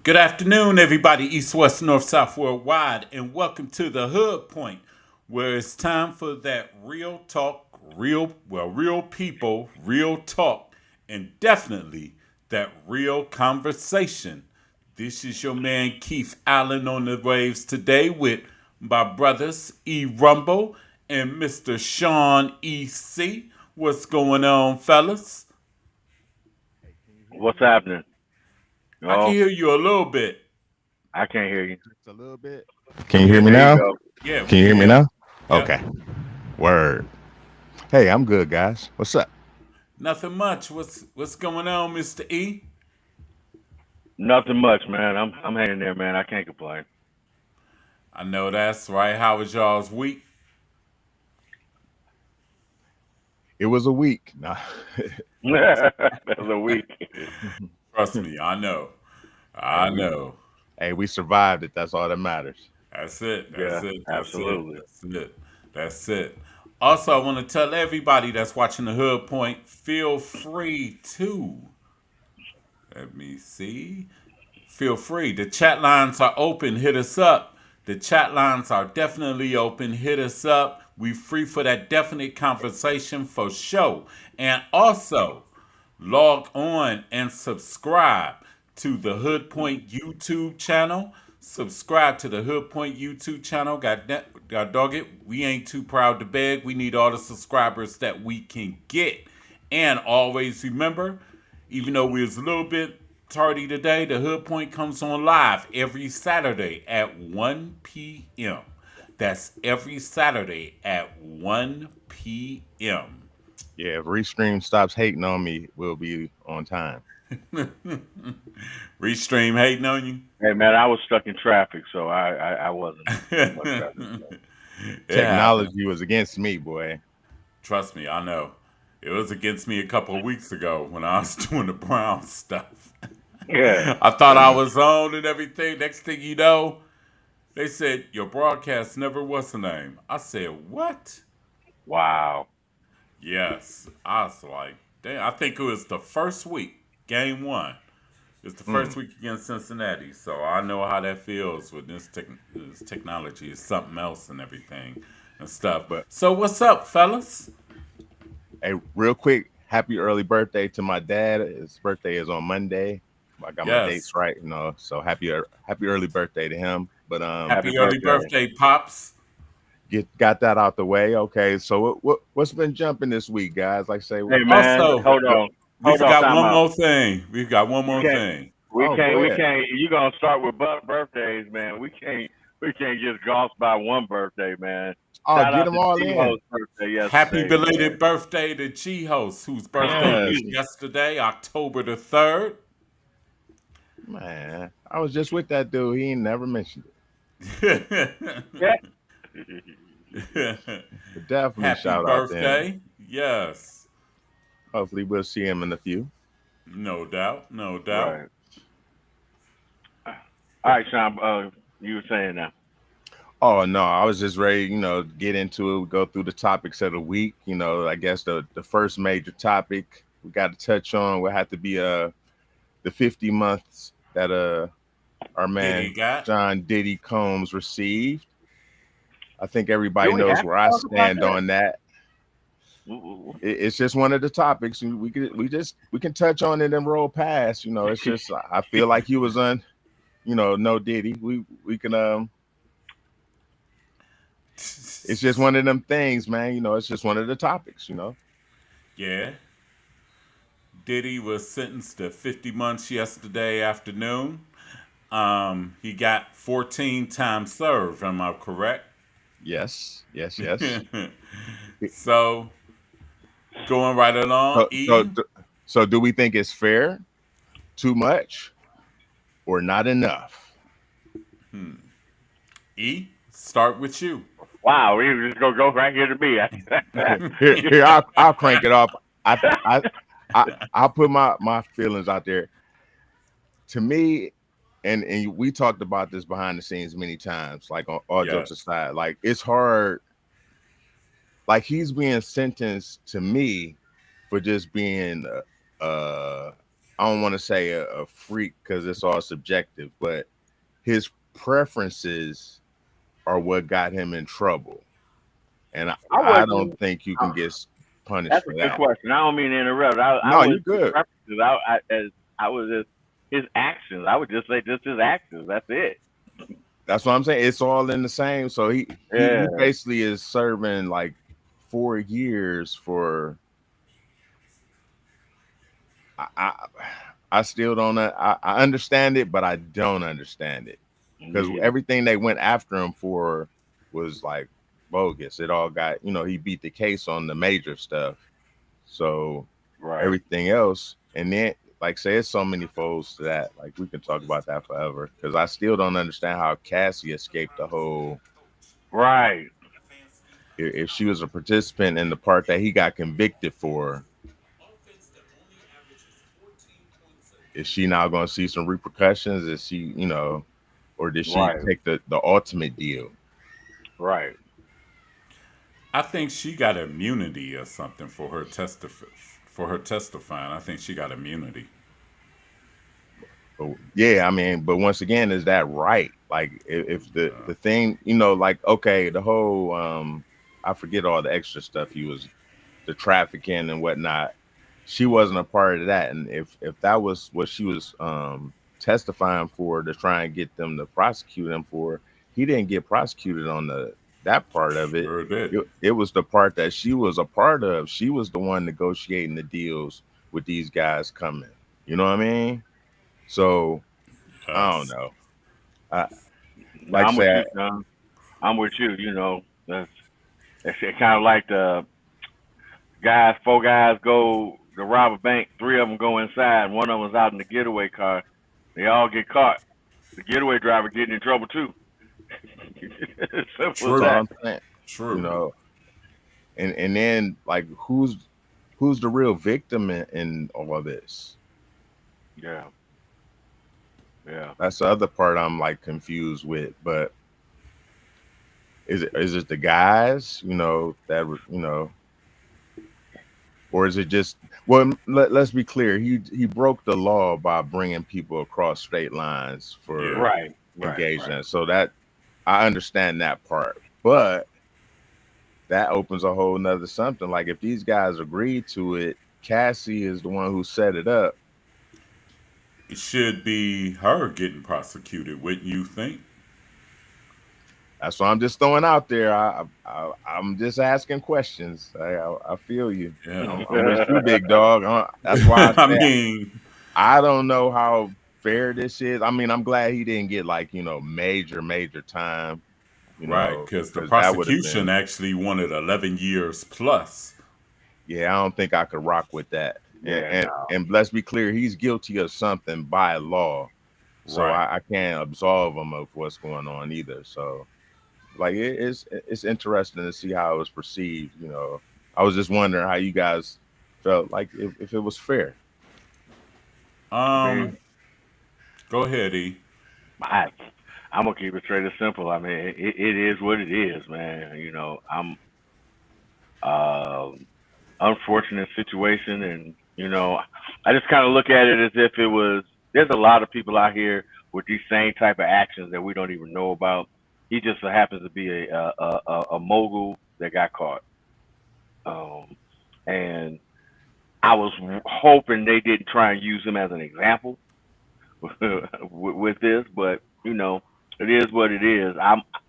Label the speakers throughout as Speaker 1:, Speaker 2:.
Speaker 1: Good afternoon, everybody, East, West, North, South, worldwide, and welcome to the Hood Point, where it's time for that real talk, real people, real talk, and definitely that real conversation. This is your man Keith Allen on the waves today with my brothers E. Rumble and Mr. Sean E. C. What's going on, fellas?
Speaker 2: Hey, can you hear
Speaker 3: What's
Speaker 2: me?
Speaker 3: happening?
Speaker 1: I can
Speaker 3: Oh,
Speaker 1: hear you a little bit.
Speaker 3: I can't hear you.
Speaker 2: Just a little bit. Can you
Speaker 3: Yeah,
Speaker 2: hear me
Speaker 3: there you
Speaker 2: now?
Speaker 3: go.
Speaker 1: Yeah,
Speaker 2: Can
Speaker 1: we
Speaker 2: you hear
Speaker 1: can
Speaker 2: me
Speaker 1: hear you.
Speaker 2: now?
Speaker 1: Yep.
Speaker 2: Okay. Word. Hey, I'm good, guys. What's up?
Speaker 1: Nothing much. What's going on, Mr. E?
Speaker 3: Nothing much, man. I'm hanging there, man. I can't complain.
Speaker 1: I know that's right. How was y'all's week?
Speaker 2: It was a week. Nah.
Speaker 3: That's a week.
Speaker 1: Trust me, I know.
Speaker 2: Hey,
Speaker 1: I know.
Speaker 2: we survived it. That's all that matters.
Speaker 1: That's it. That's
Speaker 3: Yeah,
Speaker 1: it. That's it.
Speaker 3: absolutely.
Speaker 1: That's it. That's it. Also, I want to tell everybody that's watching the Hood Point, feel free to. Let me see. Feel free. The chat lines are open. Hit us up. The chat lines are definitely open. Hit us up. We free for that definite conversation for sure. And also log on and subscribe to the Hood Point YouTube channel. Subscribe to the Hood Point YouTube channel. God dog it. We ain't too proud to beg. We need all the subscribers that we can get. And always remember, even though we was a little bit tardy today, the Hood Point comes on live every Saturday at 1 p.m. That's every Saturday at 1 p.m.
Speaker 2: Yeah, if Restream stops hating on me, we'll be on time.
Speaker 1: Restream hating on you?
Speaker 3: Hey, man, I was stuck in traffic, so I wasn't too much traffic.
Speaker 1: It
Speaker 3: So.
Speaker 1: happened.
Speaker 2: Technology was against me, boy.
Speaker 1: Trust me, I know. It was against me a couple of weeks ago when I was doing the Brown stuff.
Speaker 3: Yeah.
Speaker 1: I thought I was on and everything. Next thing you know, they said, your broadcast never was the name. I said, what?
Speaker 3: Wow.
Speaker 1: Yes. I was like, damn, I think it was the first week, game one. It's the
Speaker 2: Mm.
Speaker 1: first week against Cincinnati. So I know how that feels with this technology. It's something else and everything and stuff.
Speaker 2: But
Speaker 1: So what's up, fellas?
Speaker 2: hey, real quick, happy early birthday to my dad. His birthday is on Monday. I got my dates
Speaker 1: Yes.
Speaker 2: right, so happy early birthday to him. But
Speaker 3: Happy
Speaker 1: Happy early
Speaker 3: birthday.
Speaker 1: birthday, Pops.
Speaker 2: got that out the way. Okay, so what's been jumping this week, guys? Like say,
Speaker 3: Hey, man,
Speaker 1: Also,
Speaker 3: hold
Speaker 2: go.
Speaker 3: on.
Speaker 1: we
Speaker 3: Hold on,
Speaker 1: forgot
Speaker 3: time
Speaker 1: one
Speaker 3: out.
Speaker 1: more thing. We got one
Speaker 3: We
Speaker 1: more
Speaker 3: can't.
Speaker 1: thing.
Speaker 3: We
Speaker 2: Oh,
Speaker 3: can't.
Speaker 2: go
Speaker 3: We
Speaker 2: ahead.
Speaker 3: can't. You gonna start with birthdays, man? We can't. We can't just gloss by one birthday, man.
Speaker 2: Oh,
Speaker 3: Shout
Speaker 2: get
Speaker 3: out
Speaker 2: them
Speaker 3: to
Speaker 2: all
Speaker 3: T
Speaker 2: in.
Speaker 3: Ho's birthday
Speaker 1: Happy
Speaker 3: yesterday, man.
Speaker 1: belated birthday to G Host, whose birthday
Speaker 2: Yes,
Speaker 1: was yesterday, October the 3rd.
Speaker 2: man. I was just with that dude. He ain't never mentioned it.
Speaker 3: Yeah.
Speaker 2: But definitely
Speaker 1: Happy
Speaker 2: shout out to him.
Speaker 1: birthday. Yes.
Speaker 2: Hopefully, we'll see him in a few.
Speaker 1: No doubt. No doubt.
Speaker 3: Right. All right, Sean. You were saying now.
Speaker 2: Oh no, I was just ready, get into it. Go through the topics of the week. I guess the first major topic we got to touch on will have to be the 50 months that our
Speaker 1: Diddy
Speaker 2: man
Speaker 1: got.
Speaker 2: John Diddy Combs received. I think
Speaker 3: Do
Speaker 2: everybody
Speaker 3: we
Speaker 2: knows
Speaker 3: have
Speaker 2: where
Speaker 3: to
Speaker 2: I
Speaker 3: talk about
Speaker 2: stand
Speaker 3: that?
Speaker 2: on that. It's just one of the topics we can touch on it and roll past. It's just I feel like he was on. No Diddy. We can It's just one of them things, man. It's just one of the topics.
Speaker 1: Yeah. Diddy was sentenced to 50 months yesterday afternoon. He got 14 times served. Am I correct?
Speaker 2: Yes, yes, yes.
Speaker 1: So going right along,
Speaker 2: So, so,
Speaker 1: E.
Speaker 2: so, do we think it's fair, too much, or not enough?
Speaker 1: E. Start with you.
Speaker 3: Wow, we just go right here to me.
Speaker 2: Here, I'll crank it up. I, I, I'll put my feelings out there. To me, and we talked about this behind the scenes many times. Like all jokes
Speaker 1: Yes.
Speaker 2: aside, like it's hard. Like he's being sentenced to me for just being I don't want to say a freak because it's all subjective, but his preferences are what got him in trouble. And
Speaker 3: I
Speaker 2: I don't
Speaker 3: wasn't.
Speaker 2: think you can get punished
Speaker 3: That's a
Speaker 2: for
Speaker 3: good
Speaker 2: that.
Speaker 3: question. I don't mean to interrupt. I
Speaker 2: No, you
Speaker 3: was his
Speaker 2: good.
Speaker 3: preferences. I was just his actions. I would just say just his actions. That's it.
Speaker 2: That's what I'm saying. It's all in the same. So he
Speaker 3: Yeah.
Speaker 2: basically is serving like 4 years for. I I still don't. I understand it, but I don't understand it because
Speaker 3: Me either.
Speaker 2: everything they went after him for was like bogus. It all got he beat the case on the major stuff. So
Speaker 3: Right.
Speaker 2: everything else, and then like say, there's so many folds to that. Like we can talk about that forever because I still don't understand how Cassie escaped the whole.
Speaker 3: Right.
Speaker 2: If she was a participant in the part that he got convicted for, is she now going to see some repercussions? Is she, or did she
Speaker 3: Right.
Speaker 2: take the ultimate deal?
Speaker 3: Right.
Speaker 1: I think she got immunity or something for her testifying. I think she got immunity.
Speaker 2: But yeah, I mean, but once again, is that right? Like, if the thing, like, okay, the whole, I forget all the extra stuff he was, the trafficking and whatnot. She wasn't a part of that, and if that was what she was testifying for to try and get them to prosecute him for, he didn't get prosecuted on that part of it.
Speaker 1: Sure did.
Speaker 2: It was the part that she was a part of. She was the one negotiating the deals with these guys coming. You know what I mean? So I don't
Speaker 1: Yes.
Speaker 2: know. I,
Speaker 3: No,
Speaker 2: like I
Speaker 3: I'm with you,
Speaker 2: said,
Speaker 3: John. I'm with you. That's kind of like the guys. Four guys go to rob a bank. Three of them go inside. One of them's out in the getaway car. They all get caught. The getaway driver getting in trouble too. Simple as
Speaker 2: that's all
Speaker 1: True.
Speaker 3: that.
Speaker 2: I'm saying. You
Speaker 1: True.
Speaker 2: know, and then like who's the real victim in all of this?
Speaker 3: Yeah. Yeah.
Speaker 2: That's the other part I'm like confused with. But is it the guys, that or is it just well? Let's be clear. He broke the law by bringing people across state lines
Speaker 1: Yeah.
Speaker 2: for
Speaker 3: Right. Right. Right.
Speaker 2: engagement. So that I understand that part, but that opens a whole nother something. Like if these guys agreed to it, Cassie is the one who set it up.
Speaker 1: It should be her getting prosecuted, wouldn't you think?
Speaker 2: That's what I'm just throwing out there. I'm just asking questions. I feel you.
Speaker 1: Yeah.
Speaker 2: I'm with you, big dog. That's why I
Speaker 1: I
Speaker 2: say
Speaker 1: mean,
Speaker 2: I don't know how fair this is. I mean, I'm glad he didn't get like major time.
Speaker 1: right, because the
Speaker 2: Because that would have
Speaker 1: prosecution
Speaker 2: been
Speaker 1: actually wanted 11 years plus.
Speaker 2: yeah. I don't think I could rock with that. And
Speaker 3: Yeah.
Speaker 2: and,
Speaker 3: No.
Speaker 2: and let's be clear, he's guilty of something by law. So
Speaker 1: Right.
Speaker 2: I can't absolve him of what's going on either. So like it's interesting to see how it was perceived. I was just wondering how you guys felt like if it was fair.
Speaker 3: I
Speaker 1: Um,
Speaker 3: mean,
Speaker 1: go ahead, E.
Speaker 3: I, I'm gonna keep it straight and simple. I mean, it is what it is, man. I'm um unfortunate situation, and I just kind of look at it as if it was. There's a lot of people out here with these same type of actions that we don't even know about. He just so happens to be a mogul that got caught, um, and I was hoping they didn't try and use him as an example with this, but it is what it is.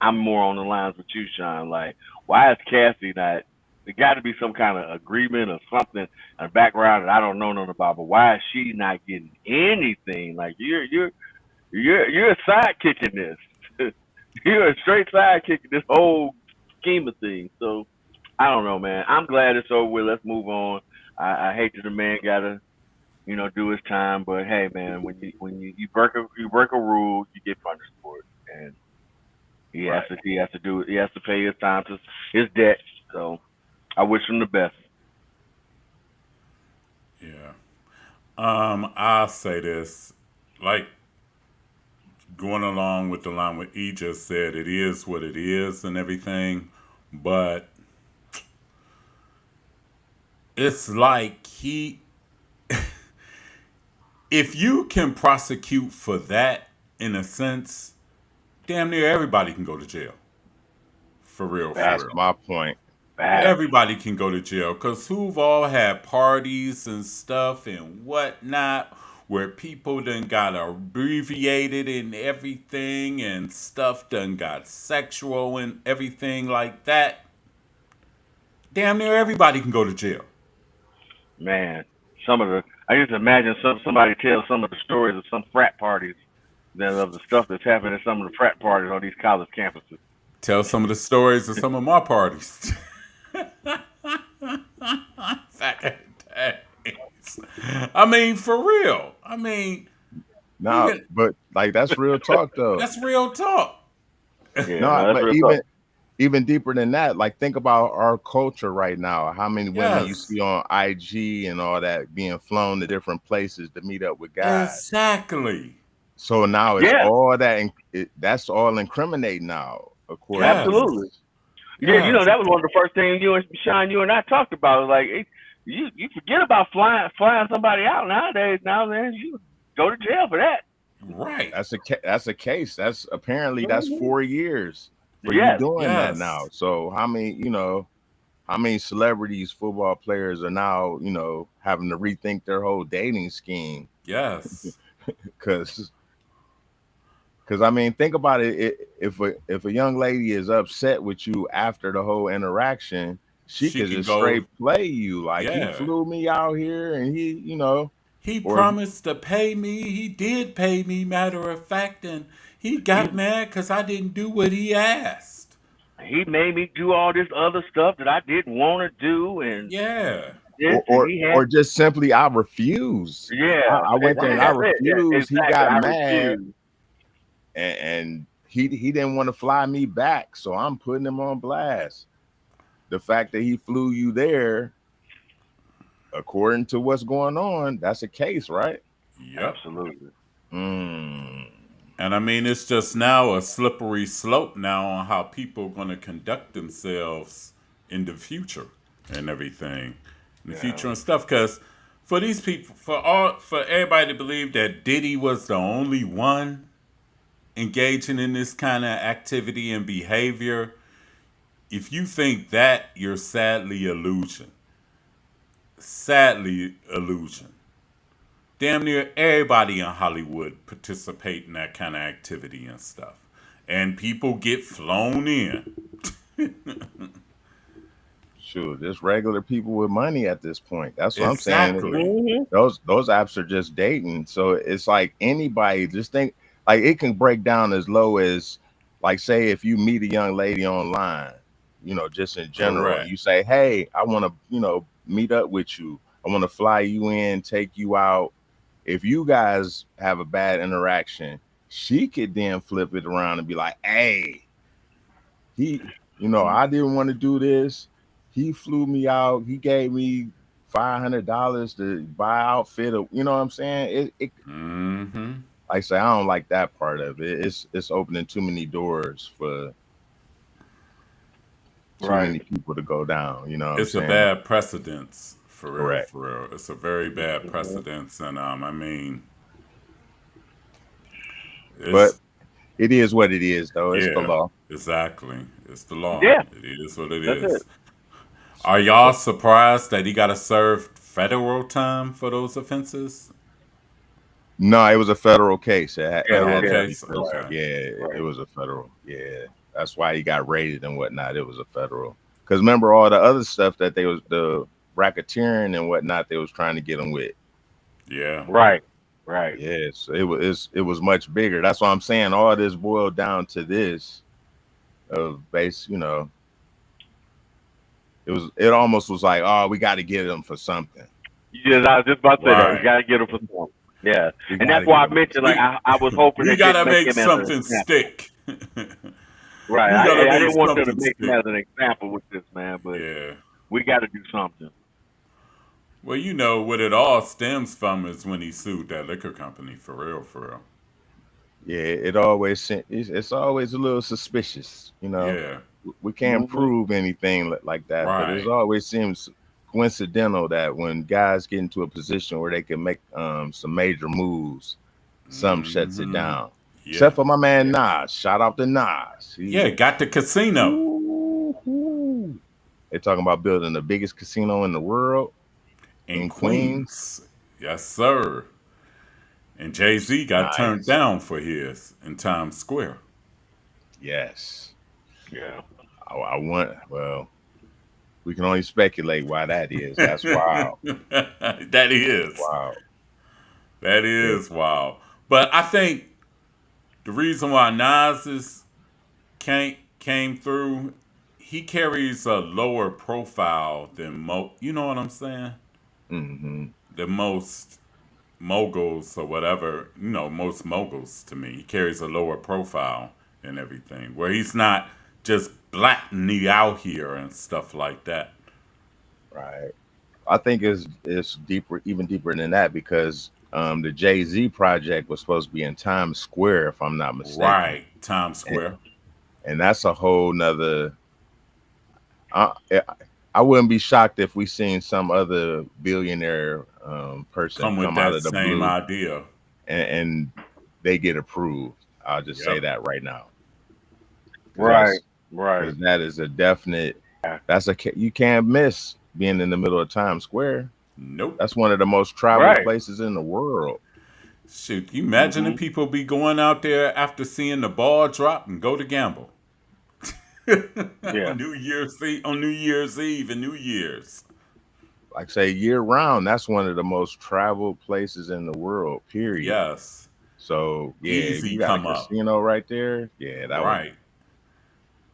Speaker 3: I'm more on the lines with you, Sean. Like, why is Cassie not? There got to be some kind of agreement or something, a background that I don't know nothing about. But why is she not getting anything? Like, you're a sidekick in this. You're a straight sidekick in this whole scheme of things. So I don't know, man. I'm glad it's over with. Let's move on. I hate that the man gotta do his time. But hey, man, when you break a rule, you get punished for it, and
Speaker 2: Right.
Speaker 3: he has to pay his time to his debt. So I wish him the best.
Speaker 1: Yeah. I'll say this. Like, going along with the line what E just said, it is what it is and everything, but it's like if you can prosecute for that, in a sense, damn near everybody can go to jail. For real, for
Speaker 3: Facts.
Speaker 2: That's
Speaker 1: real.
Speaker 2: my point.
Speaker 3: Facts.
Speaker 1: Everybody can go to jail because who've all had parties and stuff and whatnot where people done got abbreviated and everything and stuff done got sexual and everything like that. Damn near everybody can go to jail.
Speaker 3: Man, I just imagine somebody tell some of the stories of some frat parties that of the stuff that's happening at some of the frat parties on these college campuses.
Speaker 1: Tell some of the stories of some of my parties. Back in the days. I mean, for real. I mean,
Speaker 2: No, but like that's real talk though.
Speaker 1: that's real talk.
Speaker 3: Yeah,
Speaker 2: No,
Speaker 3: no, that's
Speaker 2: but
Speaker 3: real
Speaker 2: even
Speaker 3: talk.
Speaker 2: even deeper than that, like think about our culture right now. How many women you
Speaker 1: Yes.
Speaker 2: see on IG and all that being flown to different places to meet up with guys.
Speaker 1: Exactly.
Speaker 2: So now it's
Speaker 3: Yeah,
Speaker 2: all that that's all incriminating now, according to
Speaker 1: Yes.
Speaker 3: absolutely.
Speaker 2: this.
Speaker 3: Yeah,
Speaker 1: Yes.
Speaker 3: that was one of the first things you and I talked about. Like, you forget about flying somebody out nowadays. Now then, you go to jail for that.
Speaker 1: Right.
Speaker 2: That's a case. That's apparently that's
Speaker 3: Mhm.
Speaker 2: 4 years for you
Speaker 3: Yes.
Speaker 2: doing that now.
Speaker 1: Yes.
Speaker 2: So how many celebrities, football players are now, having to rethink their whole dating scheme?
Speaker 1: Yes.
Speaker 2: Because I mean, think about it. If a young lady is upset with you after the whole interaction, she
Speaker 1: She
Speaker 2: could
Speaker 1: can
Speaker 2: just
Speaker 1: go,
Speaker 2: straight play you like he
Speaker 1: yeah.
Speaker 2: flew me out here and
Speaker 1: He
Speaker 2: or
Speaker 1: promised to pay me. He did pay me, matter of fact, and he
Speaker 3: He
Speaker 1: got mad because I didn't do what he asked.
Speaker 3: he made me do all this other stuff that I didn't want to do, and
Speaker 1: Yeah.
Speaker 3: this,
Speaker 2: or
Speaker 3: and
Speaker 2: or,
Speaker 3: he had,
Speaker 2: or just simply I refuse.
Speaker 3: yeah,
Speaker 2: I went there and I
Speaker 3: that's it. Yeah,
Speaker 2: refused. He
Speaker 3: exactly.
Speaker 2: got
Speaker 3: I
Speaker 2: mad
Speaker 3: refuse.
Speaker 2: and he didn't want to fly me back, so I'm putting him on blast. The fact that he flew you there, according to what's going on, that's a case, right?
Speaker 1: Yep.
Speaker 3: Absolutely.
Speaker 2: Mm.
Speaker 1: And I mean, it's just now a slippery slope now on how people are going to conduct themselves in the future and everything, in the
Speaker 3: Yeah.
Speaker 1: future and stuff. Because for these people, for everybody to believe that Diddy was the only one engaging in this kind of activity and behavior, if you think that, you're sadly illusion. Damn near everybody in Hollywood participate in that kind of activity and stuff. And people get flown in.
Speaker 2: Sure, just regular people with money at this point. That's what I'm saying.
Speaker 1: Exactly.
Speaker 3: Hmm.
Speaker 2: Those apps are just dating. So it's like anybody just think like it can break down as low as like say if you meet a young lady online, just in general, and
Speaker 1: Correct.
Speaker 2: you say, "Hey, I want to, meet up with you. I want to fly you in, take you out." If you guys have a bad interaction, she could then flip it around and be like, "Hey, he, I didn't want to do this. He flew me out. He gave me $500 to buy outfit. You know what I'm saying?
Speaker 1: Mm-hmm.
Speaker 2: Like I say, I don't like that part of it. It's opening too many doors for too
Speaker 3: Right.
Speaker 2: many people to go down. You know what I'm
Speaker 1: It's a
Speaker 2: saying?
Speaker 1: bad precedence. For real,
Speaker 2: Correct.
Speaker 1: for real. It's a very bad
Speaker 3: Hmm.
Speaker 1: precedence. And I mean,
Speaker 2: But
Speaker 1: it's,
Speaker 2: it is what it is, though. It's the
Speaker 1: yeah,
Speaker 2: law.
Speaker 1: exactly. It's the law.
Speaker 3: Yeah,
Speaker 1: It is what it
Speaker 3: that's it.
Speaker 1: is. Are y'all surprised that he got to serve federal time for those offenses?
Speaker 2: No, it was a federal case. It
Speaker 3: Federal
Speaker 1: Federal
Speaker 2: had to
Speaker 3: case.
Speaker 2: be
Speaker 1: case?
Speaker 2: federal.
Speaker 3: Right.
Speaker 1: Okay.
Speaker 2: Yeah, it
Speaker 3: Right.
Speaker 2: was a federal. Yeah, that's why he got raided and whatnot. It was a federal. Because remember all the other stuff that they was the racketeering and whatnot they was trying to get him with.
Speaker 1: Yeah.
Speaker 3: Right. Right.
Speaker 2: Yes, it was much bigger. That's why I'm saying all this boiled down to this of base. It almost was like, oh, we got to get him for something.
Speaker 3: I was just about to say that. We
Speaker 1: Right.
Speaker 3: got to get him for something. Yeah,
Speaker 2: We
Speaker 3: and
Speaker 2: got
Speaker 3: that's
Speaker 2: to get
Speaker 3: why I
Speaker 2: him for
Speaker 3: mentioned like
Speaker 1: We
Speaker 3: I was hoping
Speaker 1: we
Speaker 3: they didn't
Speaker 1: gotta
Speaker 3: make
Speaker 1: make
Speaker 3: him as an
Speaker 1: something
Speaker 3: example.
Speaker 1: stick.
Speaker 3: Right.
Speaker 1: We gotta
Speaker 3: I
Speaker 1: make
Speaker 3: didn't want them to
Speaker 1: something
Speaker 3: make him
Speaker 1: stick.
Speaker 3: as an example with this man, but
Speaker 1: Yeah.
Speaker 3: we got to do something.
Speaker 1: Well, you know what it all stems from is when he sued that liquor company. For real, for real.
Speaker 2: Yeah, it's always a little suspicious.
Speaker 1: Yeah.
Speaker 2: We can't
Speaker 3: Hmm.
Speaker 2: prove anything like that, but it
Speaker 1: Right.
Speaker 2: always seems coincidental that when guys get into a position where they can make some major moves, some shuts it
Speaker 1: Hmm.
Speaker 2: down.
Speaker 1: Yeah.
Speaker 2: Except for my man
Speaker 3: Yeah.
Speaker 2: Nas. Shout out to Nas.
Speaker 1: Yeah, got the casino
Speaker 2: Ooh. They talking about building the biggest casino in the world
Speaker 1: in
Speaker 2: in Queens.
Speaker 1: Queens. Yes, sir. And Jay-Z got turned
Speaker 2: Nice.
Speaker 1: down for his in Times Square.
Speaker 2: Yes.
Speaker 3: Yeah.
Speaker 2: I want. Well, we can only speculate why that is. That's wild.
Speaker 1: That is.
Speaker 2: Wow.
Speaker 1: That
Speaker 2: Yeah.
Speaker 1: is wild. But I think the reason why came through, he carries a lower profile than you know what I'm saying?
Speaker 2: Mm-hmm.
Speaker 1: Than most moguls or whatever, most moguls to me. He carries a lower profile and everything. Where he's not just blatantly out here and stuff like that.
Speaker 2: Right. I think it's deeper, even deeper than that, because the Jay-Z project was supposed to be in Times Square, if I'm not mistaken,
Speaker 1: Right. Times
Speaker 2: and,
Speaker 1: Square.
Speaker 2: and that's a whole nother. I, I wouldn't be shocked if we seen some other billionaire person
Speaker 1: Come with
Speaker 2: come out
Speaker 1: that
Speaker 2: of the
Speaker 1: same
Speaker 2: blue
Speaker 1: idea.
Speaker 2: and they get approved. I'll just say
Speaker 1: Yep.
Speaker 2: that right now, because
Speaker 3: Right. Right.
Speaker 2: that is a definite.
Speaker 3: Yeah.
Speaker 2: You can't miss being in the middle of Times Square.
Speaker 1: Nope.
Speaker 2: That's one of the most traveled
Speaker 3: Right.
Speaker 2: places in the world.
Speaker 1: Shoot, you imagine the
Speaker 3: Mm-hmm.
Speaker 1: people be going out there after seeing the ball drop and go to gamble.
Speaker 3: Yeah.
Speaker 1: On New Year's Eve and New Year's.
Speaker 2: Like say year round, that's one of the most traveled places in the world. Period.
Speaker 1: Yes.
Speaker 2: So yeah, if
Speaker 1: Easy
Speaker 2: you got a
Speaker 1: come up.
Speaker 2: casino right there, yeah, that would.
Speaker 1: Right.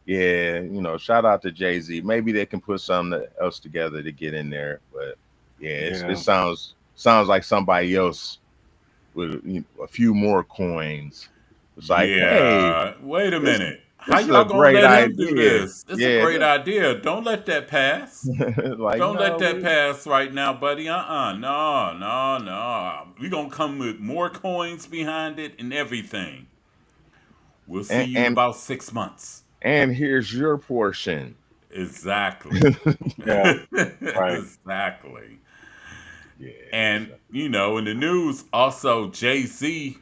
Speaker 2: Yeah, shout out to Jay-Z. Maybe they can put something else together to get in there. But yeah,
Speaker 3: Yeah.
Speaker 2: it sounds like somebody else with a few more coins. It's like, hey,
Speaker 1: Yeah. Wait a
Speaker 2: this
Speaker 1: minute. How
Speaker 2: this is
Speaker 1: y'all
Speaker 2: a
Speaker 1: gonna
Speaker 2: great
Speaker 1: let him do
Speaker 2: idea.
Speaker 1: this? It's a
Speaker 2: Yeah,
Speaker 1: great idea. Don't let that pass.
Speaker 2: like
Speaker 1: Don't let
Speaker 2: no,
Speaker 1: that pass right now, buddy. No. We gonna come with more coins behind it and everything. We'll see
Speaker 2: and
Speaker 1: you in
Speaker 2: and
Speaker 1: about 6 months.
Speaker 2: and here's your portion.
Speaker 1: Exactly.
Speaker 3: Yeah. Right.
Speaker 1: Exactly.
Speaker 2: Yeah.
Speaker 1: And in the news, also Jay-Z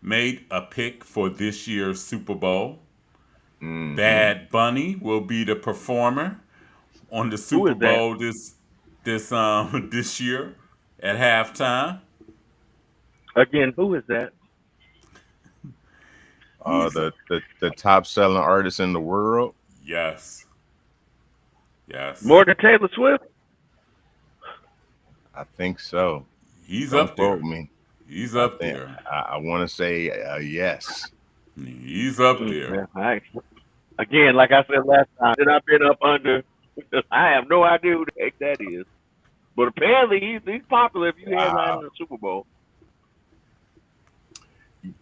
Speaker 1: made a pick for this year's Super Bowl.
Speaker 2: Mhm.
Speaker 1: Bad Bunny will be the performer on the
Speaker 3: Who
Speaker 1: Super
Speaker 3: is that?
Speaker 1: Bowl this year at halftime.
Speaker 3: Again, who is that?
Speaker 1: He's
Speaker 2: The top selling artist in the world.
Speaker 1: yes, yes.
Speaker 3: More than Taylor Swift?
Speaker 2: I think so.
Speaker 1: He's
Speaker 2: Don't
Speaker 1: up
Speaker 2: quote
Speaker 1: there.
Speaker 2: me.
Speaker 1: He's
Speaker 2: I
Speaker 1: up
Speaker 2: think
Speaker 1: there.
Speaker 2: I want to say yes.
Speaker 1: He's up there.
Speaker 3: Yeah. Again, like I said last time, that I've been up under. I have no idea who the heck that is. But apparently he's popular if you headline in the Super Bowl.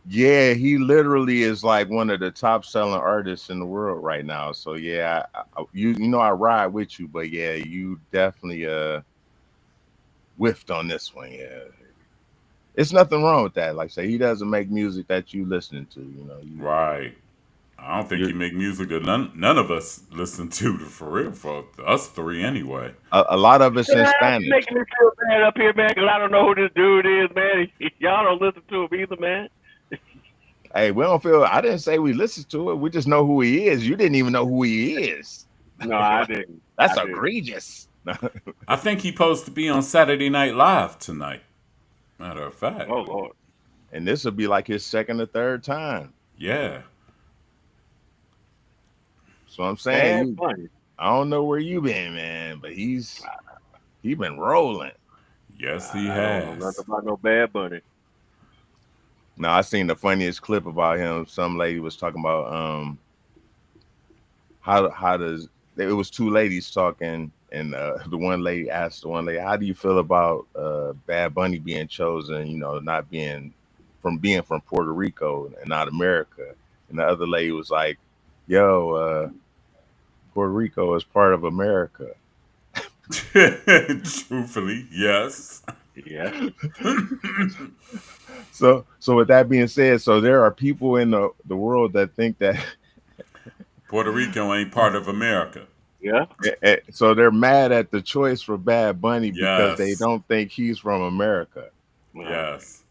Speaker 2: Yeah, he literally is like one of the top selling artists in the world right now. So yeah, I ride with you, but yeah, you definitely whiffed on this one. Yeah, it's nothing wrong with that. Like I say, he doesn't make music that you listening to.
Speaker 1: Right. I don't think he make music that none of us listen to for real, for us three anyway.
Speaker 2: A lot of it's in
Speaker 3: You're
Speaker 2: Spanish.
Speaker 3: making me feel bad up here, man, because I don't know who this dude is, man. Y'all don't listen to him either, man.
Speaker 2: Hey, we don't feel. I didn't say we listened to it. We just know who he is. You didn't even know who he is.
Speaker 3: No, I didn't.
Speaker 2: That's
Speaker 3: I didn't.
Speaker 2: egregious.
Speaker 1: I think he's supposed to be on Saturday Night Live tonight. Matter of fact.
Speaker 3: Oh, Lord.
Speaker 2: And this will be like his second or third time.
Speaker 1: Yeah.
Speaker 2: So I'm saying,
Speaker 3: Bad Bunny.
Speaker 2: I don't know where you been, man, but he been rolling.
Speaker 1: Yes, he
Speaker 3: I don't
Speaker 1: has.
Speaker 3: know nothing about no Bad Bunny.
Speaker 2: Now I seen the funniest clip about him. Some lady was talking about how does it was two ladies talking, and the one lady asked the one lady, how do you feel about Bad Bunny being chosen, not being from Puerto Rico and not America? And the other lady was like, yo, Puerto Rico is part of America.
Speaker 1: Truthfully, yes.
Speaker 3: Yeah.
Speaker 2: So with that being said, so there are people in the world that think that
Speaker 1: Puerto Rico ain't part of America.
Speaker 3: Yeah.
Speaker 2: So they're mad at the choice for Bad Bunny because they
Speaker 1: Yes.
Speaker 2: don't think he's from America.
Speaker 3: Well,
Speaker 1: Yes.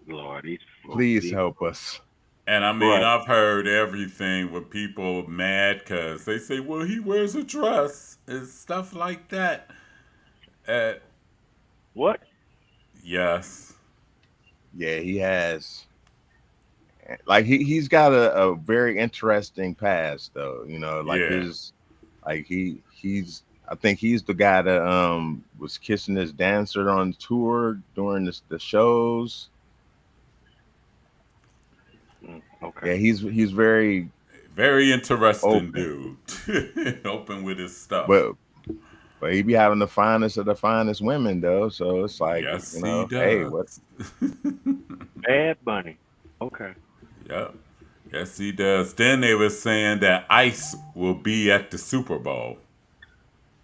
Speaker 3: Lord, these folks.
Speaker 2: Please help us.
Speaker 1: And I mean,
Speaker 3: Right.
Speaker 1: I've heard everything with people mad because they say, well, he wears a dress and stuff like that. Uh,
Speaker 3: What?
Speaker 1: yes.
Speaker 2: Yeah, he has. Like he's got a very interesting past though. Like
Speaker 1: Yeah.
Speaker 2: he's I think he's the guy that was kissing this dancer on tour during the shows.
Speaker 3: Okay.
Speaker 2: Yeah, he's very
Speaker 1: Very interesting
Speaker 2: open,
Speaker 1: dude. Open with his stuff.
Speaker 2: but he be having the finest of the finest women though. So it's like,
Speaker 1: Yes, he
Speaker 2: hey, what?
Speaker 1: does.
Speaker 3: Bad Bunny. Okay.
Speaker 1: Yep. Yes, he does. Then they were saying that Ice will be at the Super Bowl.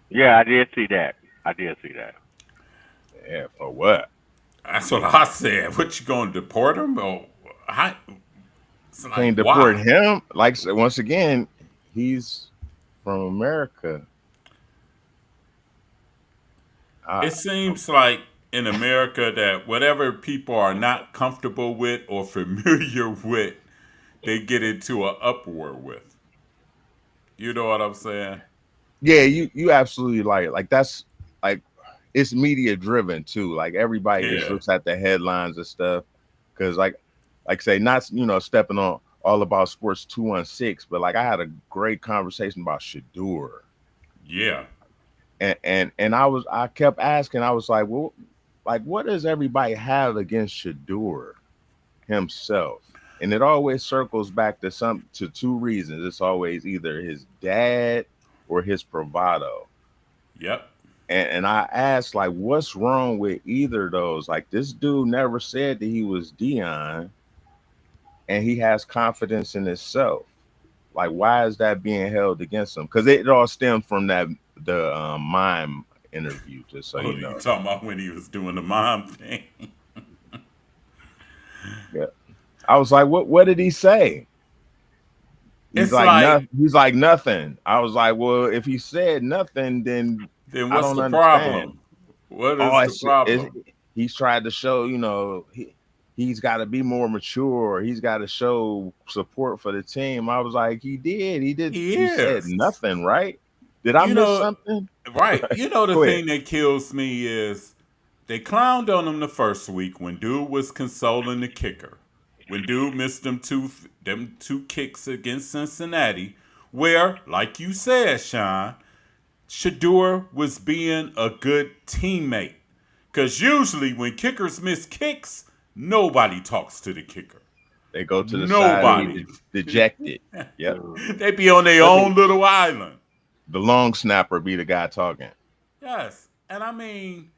Speaker 3: Yeah, I did see that. I did see that.
Speaker 2: Yeah, for what?
Speaker 1: That's what I said. What, you going to deport him? Or how, it's like,
Speaker 2: Can't deport
Speaker 1: why?
Speaker 2: him. Like once again, he's from America.
Speaker 1: It
Speaker 2: I,
Speaker 1: seems like in America that whatever people are not comfortable with or familiar with, they get into an uproar with. You know what I'm saying?
Speaker 2: yeah, you absolutely like that's like it's media driven too. Like everybody just
Speaker 1: Yeah.
Speaker 2: looks at the headlines and stuff because like say not stepping on all about sports 216, but like I had a great conversation about Shadur.
Speaker 1: Yeah.
Speaker 2: And I kept asking, I was like, well, like what does everybody have against Shadur himself? And it always circles back to two reasons. It's always either his dad or his bravado.
Speaker 1: Yep.
Speaker 2: And I asked, like, what's wrong with either of those? Like, this dude never said that he was Dion, and he has confidence in himself. Like, why is that being held against him? Because it all stemmed from the mime interview, just so
Speaker 1: Oh,
Speaker 2: you
Speaker 1: you
Speaker 2: know.
Speaker 1: talking about when he was doing the mom thing?
Speaker 2: Yeah, I was like, what did he say? He's
Speaker 1: It's
Speaker 2: like
Speaker 1: like,
Speaker 2: nothing. He's like nothing. I was like, well, if he said nothing, then
Speaker 1: then
Speaker 2: I
Speaker 1: what's
Speaker 2: don't
Speaker 1: the
Speaker 2: understand.
Speaker 1: problem? What
Speaker 2: Oh,
Speaker 1: is the problem?
Speaker 2: he's tried to show, he's got to be more mature. He's got to show support for the team. I was like, he did.
Speaker 1: He
Speaker 2: He said
Speaker 1: is.
Speaker 2: nothing, right? Did I
Speaker 1: You
Speaker 2: miss
Speaker 1: know,
Speaker 2: something?
Speaker 1: right. You know, the
Speaker 2: Go ahead.
Speaker 1: thing that kills me is they clowned on him the first week when dude was consoling the kicker. When dude missed them two kicks against Cincinnati, where, like you said, Sean, Shadur was being a good teammate. Because usually when kickers miss kicks, nobody talks to the kicker.
Speaker 2: They go to the side and
Speaker 1: Nobody.
Speaker 2: he dejected. Yep.
Speaker 1: They be on their
Speaker 3: Let
Speaker 1: own
Speaker 3: me.
Speaker 1: little island.
Speaker 2: The long snapper be the guy talking.
Speaker 1: Yes. And I mean,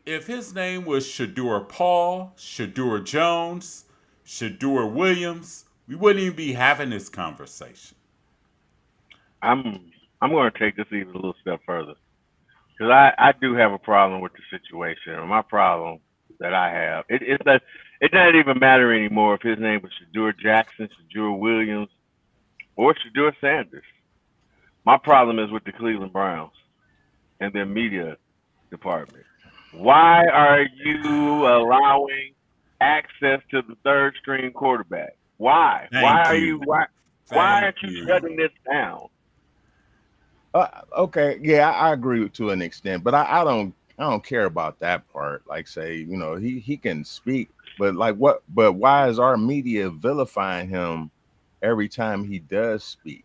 Speaker 1: if his name was Shadur Paul, Shadur Jones, Shadur Williams, we wouldn't even be having this conversation.
Speaker 3: I'm. I'm going to take this even a little step further because I do have a problem with the situation. And my problem that I have it's that it doesn't even matter anymore if his name was Shadur Jackson, Shadur Williams, or Shadur Sanders. My problem is with the Cleveland Browns and their media department. Why are you allowing access to the third string quarterback? Why? Why
Speaker 1: Thank
Speaker 3: are you
Speaker 1: you.
Speaker 3: why
Speaker 1: Thank
Speaker 3: aren't you
Speaker 1: you.
Speaker 3: shutting this down?
Speaker 2: Okay, yeah, I agree to an extent, but I don't care about that part. Like, say, he can speak, but like what? But why is our media vilifying him every time he does speak?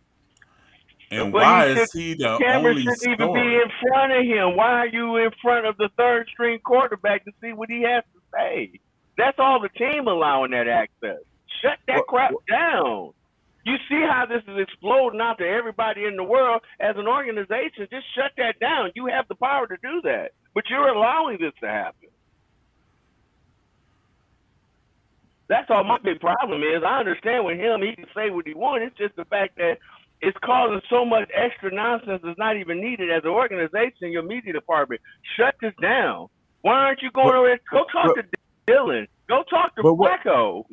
Speaker 1: And
Speaker 3: But he
Speaker 1: why
Speaker 3: should
Speaker 1: is he the
Speaker 3: camera
Speaker 1: only
Speaker 3: shouldn't even be
Speaker 1: story?
Speaker 3: in front of him. Why are you in front of the third string quarterback to see what he has to say? That's all the team allowing that access. Shut that
Speaker 2: What,
Speaker 3: crap
Speaker 2: what,
Speaker 3: down. You see how this is exploding out to everybody in the world as an organization. Just shut that down. You have the power to do that. But you're allowing this to happen. That's all my big problem is. I understand with him, he can say what he wants. It's just the fact that it's causing so much extra nonsense that's not even needed as an organization, your media department. Shut this down. Why aren't you going
Speaker 2: what,
Speaker 3: over there? Go talk
Speaker 2: what,
Speaker 3: to Dylan. Go talk to
Speaker 2: but what?
Speaker 3: Flacco.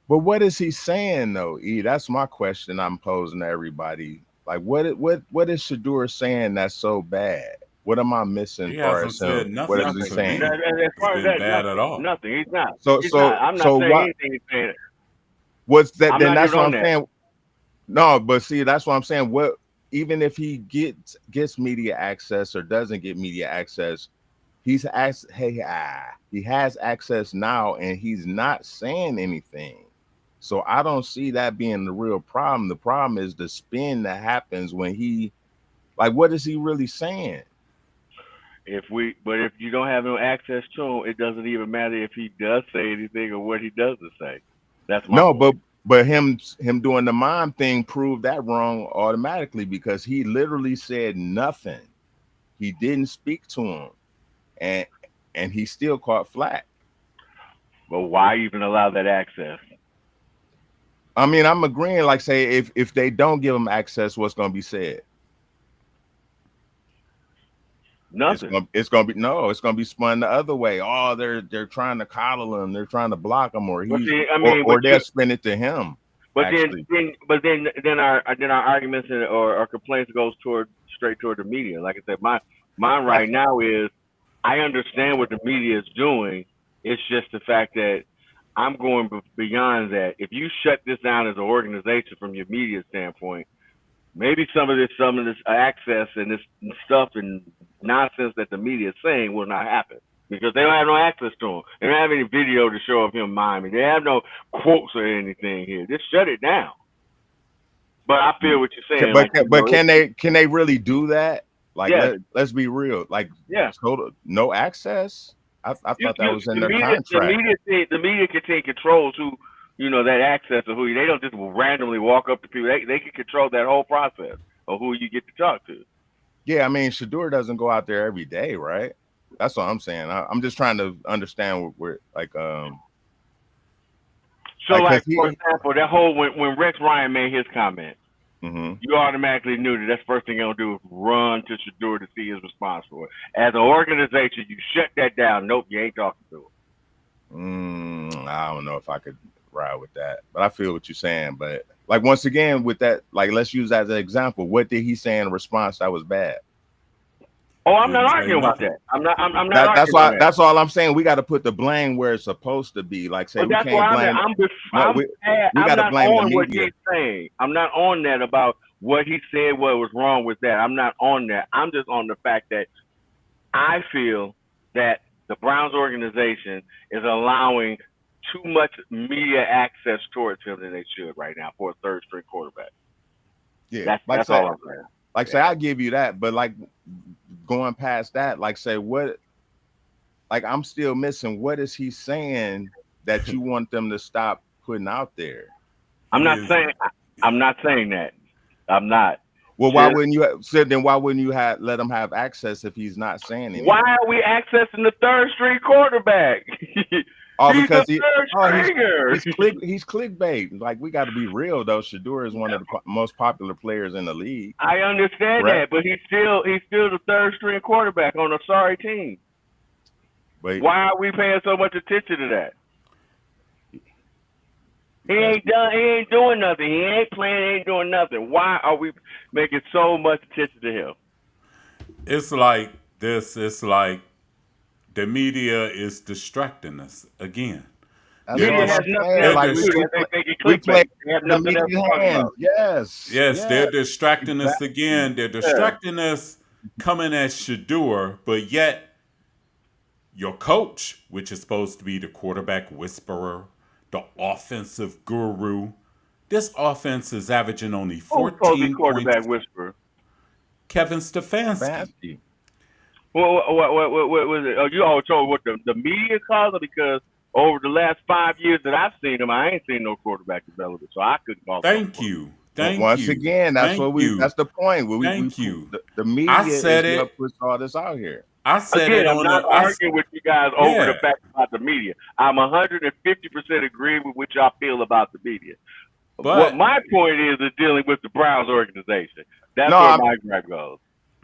Speaker 2: But what is he saying though? E, that's my question I'm posing to everybody. Like what is Shador saying that's so bad? What am I missing
Speaker 1: He
Speaker 2: far
Speaker 1: hasn't
Speaker 2: as him?
Speaker 1: said
Speaker 2: What is
Speaker 1: nothing
Speaker 2: he
Speaker 3: Nothing.
Speaker 1: to
Speaker 2: saying?
Speaker 1: me.
Speaker 3: As
Speaker 1: It's
Speaker 3: far as
Speaker 1: been
Speaker 3: that,
Speaker 1: bad at
Speaker 3: nothing.
Speaker 1: all.
Speaker 3: Nothing. He's not.
Speaker 2: So
Speaker 3: He's not. I'm not
Speaker 2: so
Speaker 3: saying
Speaker 2: what
Speaker 3: anything he's saying.
Speaker 2: what's that
Speaker 3: I'm
Speaker 2: then
Speaker 3: not
Speaker 2: that's
Speaker 3: even
Speaker 2: what
Speaker 3: on
Speaker 2: I'm
Speaker 3: that.
Speaker 2: saying. No, but see, that's what I'm saying. What even if he gets media access or doesn't get media access, he's asked, he has access now and he's not saying anything. So I don't see that being the real problem. The problem is the spin that happens when he like what is he really saying?
Speaker 3: But if you don't have no access to him, it doesn't even matter if he does say anything or what he doesn't say. That's my
Speaker 2: No,
Speaker 3: point.
Speaker 2: but him doing the mime thing proved that wrong automatically because he literally said nothing. He didn't speak to him, and he still caught flack.
Speaker 3: But why even allow that access?
Speaker 2: I mean, I'm agreeing. Like, say if they don't give him access, what's going to be said?
Speaker 3: Nothing.
Speaker 2: It's gonna be no. It's gonna be spun the other way. Oh, they're trying to coddle him. They're trying to block him, or
Speaker 3: But
Speaker 2: he
Speaker 3: see, I mean,
Speaker 2: or they'll spin it to him.
Speaker 3: but
Speaker 2: Actually,
Speaker 3: then our arguments or complaints goes straight toward the media. Like I said, mine
Speaker 2: that's
Speaker 3: right now is I understand what the media is doing. It's just the fact that I'm going beyond that. If you shut this down as an organization from your media standpoint, maybe some of this access and this stuff and nonsense that the media is saying will not happen because they don't have no access to him. They don't have any video to show of him miming. They have no quotes or anything here. Just shut it down. But I feel what you're saying. Like,
Speaker 2: but can they really do that? Like
Speaker 3: yes,
Speaker 2: let's be real. Like
Speaker 3: yeah.
Speaker 2: total no access. I thought that was in their
Speaker 3: The
Speaker 2: contract.
Speaker 3: media can take control to that access of who they don't just randomly walk up to people. They can control that whole process of who you get to talk to.
Speaker 2: Yeah, I mean Shador doesn't go out there every day, right? That's what I'm saying. I'm just trying to understand where like
Speaker 3: So,
Speaker 2: like
Speaker 3: for example, that whole when Rex Ryan made his comment, you automatically knew that that's the first thing you're gonna do is run to Shador to see his response for it. As an organization, you shut that down. Nope, you ain't talking to him.
Speaker 2: I don't know if I could ride with that, but I feel what you're saying. But like once again, with that, like let's use that as an example. What did he say in response that was bad?
Speaker 3: Oh, I'm not arguing about that. I'm not
Speaker 2: That's
Speaker 3: arguing
Speaker 2: why.
Speaker 3: that.
Speaker 2: That's all I'm saying. We got to put the blame where it's supposed to be. Like say
Speaker 3: But
Speaker 2: we
Speaker 3: that's
Speaker 2: can't
Speaker 3: why
Speaker 2: blame.
Speaker 3: I'm
Speaker 2: got to
Speaker 3: not
Speaker 2: blame the
Speaker 3: on what
Speaker 2: media.
Speaker 3: he's saying. I'm not on that about what he said. What was wrong with that? I'm not on that. I'm just on the fact that I feel that the Browns organization is allowing too much media access towards him than they should right now for a third string quarterback.
Speaker 2: Yeah,
Speaker 3: That's all I'm saying.
Speaker 2: Like say I give you that, but like going past that, like say what, like I'm still missing. What is he saying that you want them to stop putting out there?
Speaker 3: I'm not saying that. I'm not.
Speaker 2: Well, why wouldn't you then? Why wouldn't you let him have access if he's not saying anything?
Speaker 3: Why are we accessing the third string quarterback?
Speaker 2: Because he's clickbait. Like we got to be real though. Shador is one of the most popular players in the league.
Speaker 3: I understand that, but he's still the third string quarterback on a sorry team. But why are we paying so much attention to that? He ain't doing nothing. He ain't playing. He ain't doing nothing. Why are we making so much attention to him?
Speaker 1: It's like this. It's like the media is distracting us again.
Speaker 3: Media has nothing else to do.
Speaker 2: We play the media hands. Yes.
Speaker 1: They're distracting us again. They're distracting us coming at Shador, but yet your coach, which is supposed to be the quarterback whisperer, the offensive guru, this offense is averaging only 14
Speaker 3: quarterback
Speaker 1: points.
Speaker 3: Whisperer?
Speaker 1: Kevin Stefanski.
Speaker 3: What was it? Oh, you all told what the media calls it because over the last 5 years that I've seen him, I ain't seen no quarterback development, so I couldn't call.
Speaker 1: Thank you.
Speaker 2: Once again, that's that's the point. The media is what puts all this out here.
Speaker 1: I said it on
Speaker 3: I'm not arguing with you guys over the fact about the media. I'm 150% agree with what y'all feel about the media. But what my point is dealing with the Browns organization. That's where my gripe goes.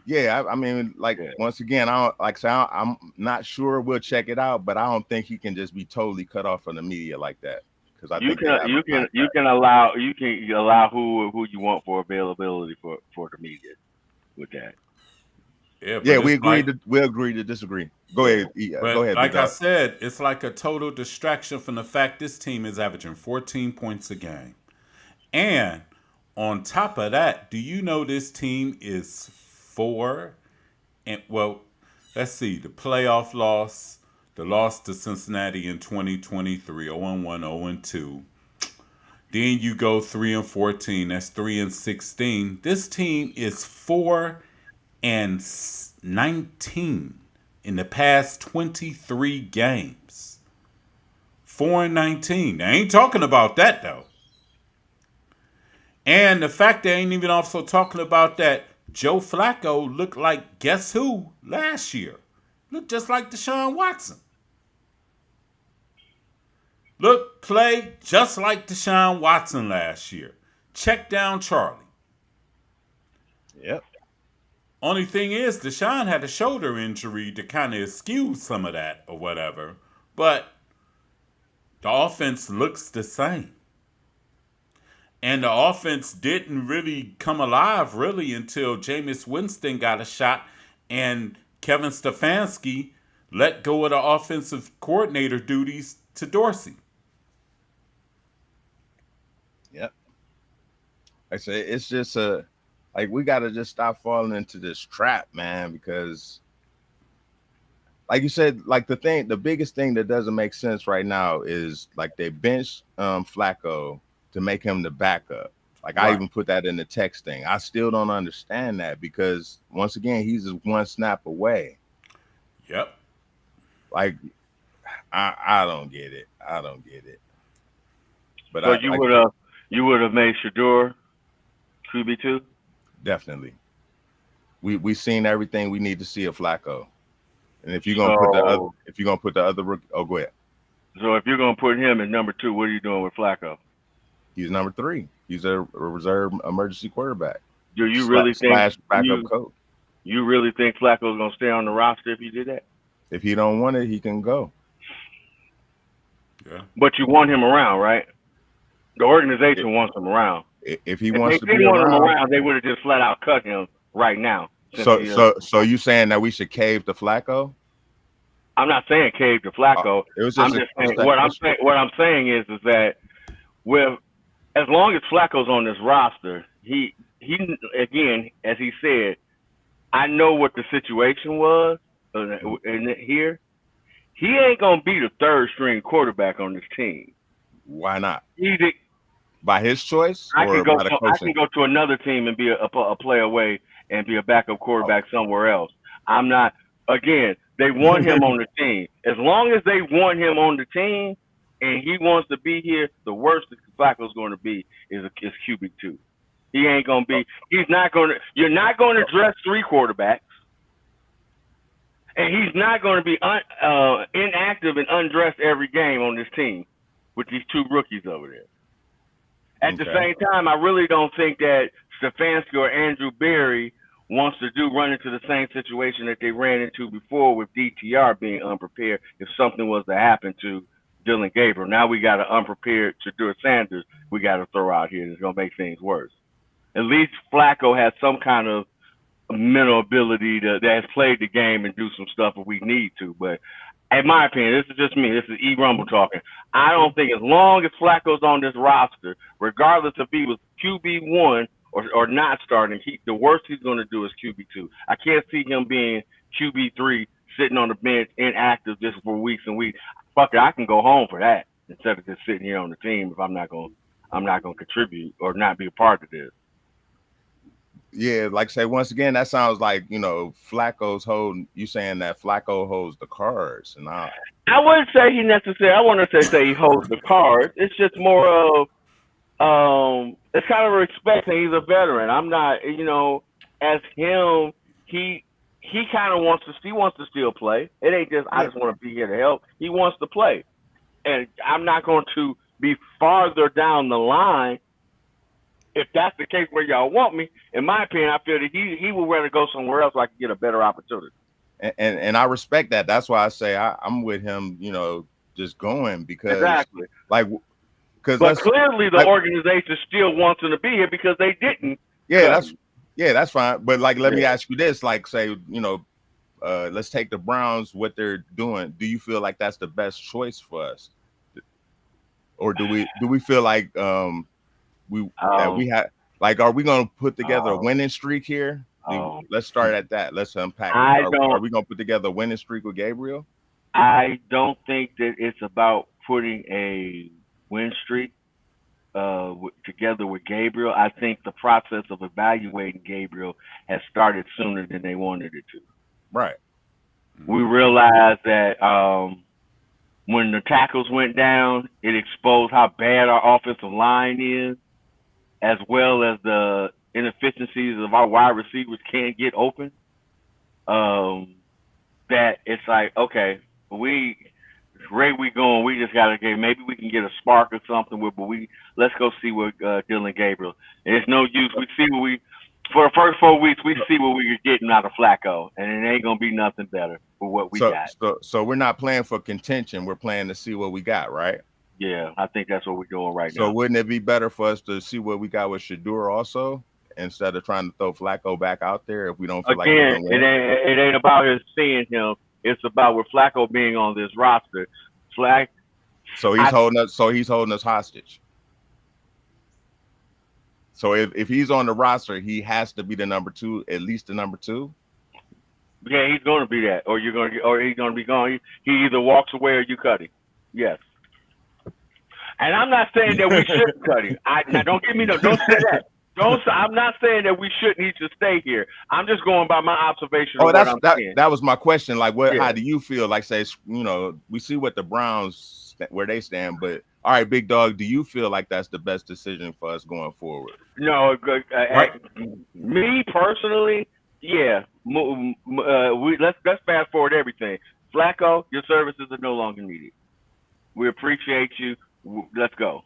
Speaker 2: Yeah, I mean, once again, I'm not sure. We'll check it out, but I don't think he can just be totally cut off from the media like that because I
Speaker 3: You
Speaker 2: think they
Speaker 3: can
Speaker 2: have
Speaker 3: you
Speaker 2: a
Speaker 3: can you
Speaker 2: contract.
Speaker 3: can allow who you want for availability for the media with that.
Speaker 1: Yeah,
Speaker 2: Yeah,
Speaker 1: but it's like
Speaker 2: we agree to disagree. Go
Speaker 1: yeah.
Speaker 2: ahead, go
Speaker 1: But
Speaker 2: ahead, big
Speaker 1: like I
Speaker 2: dog.
Speaker 1: said, it's like a total distraction from the fact this team is averaging 14 points a game. And on top of that, do you know this team is four and well, let's see, the playoff loss, the loss to Cincinnati in 2023, 0-1, 0-2. Then you go 3-14, that's 3-16. This team is 4-19 in the past 23 games. 4-19. They ain't talking about that though. And the fact they ain't even also talking about that Joe Flacco looked like guess who last year? Looked just like Deshaun Watson. Look, play just like Deshaun Watson last year. Check down Charlie.
Speaker 2: Yep.
Speaker 1: Only thing is, Deshaun had a shoulder injury to kind of excuse some of that or whatever. But the offense looks the same. And the offense didn't really come alive really until Jameis Winston got a shot and Kevin Stefanski let go of the offensive coordinator duties to Dorsey.
Speaker 2: Yep. I say it's just like we got to just stop falling into this trap, man, because like you said, like the biggest thing that doesn't make sense right now is like they benched Flacco to make him the backup. Like I
Speaker 1: Right.
Speaker 2: even put that in the text thing. I still don't understand that because once again, he's just one snap away.
Speaker 1: Yep.
Speaker 2: Like I don't get it. I don't get it. But
Speaker 3: So
Speaker 2: I like
Speaker 3: you would have made Shador QB2.
Speaker 2: definitely we seen everything we need to see of Flacco. And if you're gonna
Speaker 3: So
Speaker 2: put the other rookie, oh go ahead.
Speaker 3: so if you're gonna put him at number 2, what are you doing with Flacco?
Speaker 2: He's number 3. He's a reserve emergency quarterback
Speaker 3: Do you really think
Speaker 2: slash backup coach.
Speaker 3: you really think Flacco's gonna stay on the roster if you did that?
Speaker 2: If he don't want it, he can go.
Speaker 1: Yeah.
Speaker 3: But you want him around, right? The organization wants him around.
Speaker 2: If he
Speaker 3: If
Speaker 2: wants
Speaker 3: they
Speaker 2: to be
Speaker 3: didn't want him
Speaker 2: around,
Speaker 3: around, they would have just flat out cut him right now.
Speaker 2: so you saying that we should cave to Flacco?
Speaker 3: I'm not saying cave to Flacco.
Speaker 2: It was
Speaker 3: I'm
Speaker 2: just
Speaker 3: just saying what I'm saying is that with as long as Flacco's on this roster, he again, as he said, I know what the situation was in here. He ain't gonna be the third string quarterback on this team.
Speaker 2: Why not?
Speaker 3: He's
Speaker 2: By his choice
Speaker 3: I
Speaker 2: or
Speaker 3: can go
Speaker 2: by the
Speaker 3: to
Speaker 2: coaching?
Speaker 3: another team and be a play away and be a backup quarterback somewhere else. I'm not. Again, they want him on the team. As long as they want him on the team and he wants to be here, the worst that Flacco's going to be is QB2. He ain't going to be. He's not going to. You're not going to dress 3 quarterbacks, and he's not going to be inactive and undressed every game on this team with these 2 rookies over there. At the same time, I really don't think that Stefanski or Andrew Berry wants to run into the same situation that they ran into before with DTR being unprepared if something was to happen to Dylan Gabriel. Now we got an unprepared Shedeur Sanders we got to throw out here that's going to make things worse. At least Flacco has some kind of mental ability that has played the game and do some stuff if we need to. But in my opinion, this is just me. This is E Rumble talking. I don't think as long as Flacco's on this roster, regardless if he was QB1 or not starting, the worst he's going to do is QB2. I can't see him being QB3 sitting on the bench inactive just for weeks and weeks. Fuck it, I can go home for that instead of just sitting here on the team if I'm not going to contribute or not be a part of this.
Speaker 2: Yeah, like I say, once again, that sounds like, Flacco's holding, you saying that Flacco holds the cards. And
Speaker 3: I wouldn't say he necessarily, I want to say he holds the cards. It's just more of, it's kind of respect and he's a veteran. I'm not, as him, he kind of wants to still play. It ain't just, I just want to be here to help. He wants to play. And I'm not going to be farther down the line. If that's the case where y'all want me, in my opinion, I feel that he would rather go somewhere else so I can get a better opportunity.
Speaker 2: And I respect that. That's why I say I'm with him, just going because
Speaker 3: exactly.
Speaker 2: like because
Speaker 3: But
Speaker 2: let's
Speaker 3: clearly, the
Speaker 2: like,
Speaker 3: organization still wants him to be here because they didn't
Speaker 2: yeah,
Speaker 3: cut him.
Speaker 2: that's fine. But like, let me
Speaker 3: Yeah.
Speaker 2: ask you this: like, say, let's take the Browns, what they're doing. Do you feel like that's the best choice for us, or do we feel like we that we
Speaker 3: Um.
Speaker 2: have like, are we going to put together a
Speaker 3: Um.
Speaker 2: winning streak here? Let's start at that. Let's unpack it.
Speaker 3: I
Speaker 2: Are
Speaker 3: don't.
Speaker 2: we going to put together a winning streak with Gabriel?
Speaker 3: I don't think that it's about putting a win streak together with Gabriel. I think the process of evaluating Gabriel has started sooner than they wanted it to.
Speaker 2: Right.
Speaker 3: We realized that when the tackles went down, it exposed how bad our offensive line is, as well as the inefficiencies of our wide receivers can't get open. That it's like, okay, great we going. We just gotta get, maybe we can get a spark or something with, but let's go see what Dylan Gabriel. And it's no use. We see what for the first 4 weeks we see what we were getting out of Flacco, and it ain't gonna be nothing better for what we got.
Speaker 2: So we're not playing for contention. We're playing to see what we got, right?
Speaker 3: Yeah, I think that's what we're doing right now.
Speaker 2: So wouldn't it be better for us to see what we got with Shedeur also, instead of trying to throw Flacco back out there if we don't feel like we're gonna win?
Speaker 3: It ain't about us seeing him. It's about with Flacco being on this roster.
Speaker 2: So he's holding us hostage. So if he's on the roster, he has to be the number 2, at least the number 2.
Speaker 3: Yeah, he's going to be that, or he's going to be gone. He either walks away or you cut him. Yes. And I'm not saying that we shouldn't cut him. Now don't say that. I'm not saying that we shouldn't. He should stay here. I'm just going by my observation.
Speaker 2: That was my question. Like, how do you feel? Like, say, we see what the Browns where they stand, but all right, big dog, do you feel like that's the best decision for us going forward?
Speaker 3: No, me personally, yeah. Let's fast forward everything. Flacco, your services are no longer needed. We appreciate you. Let's go.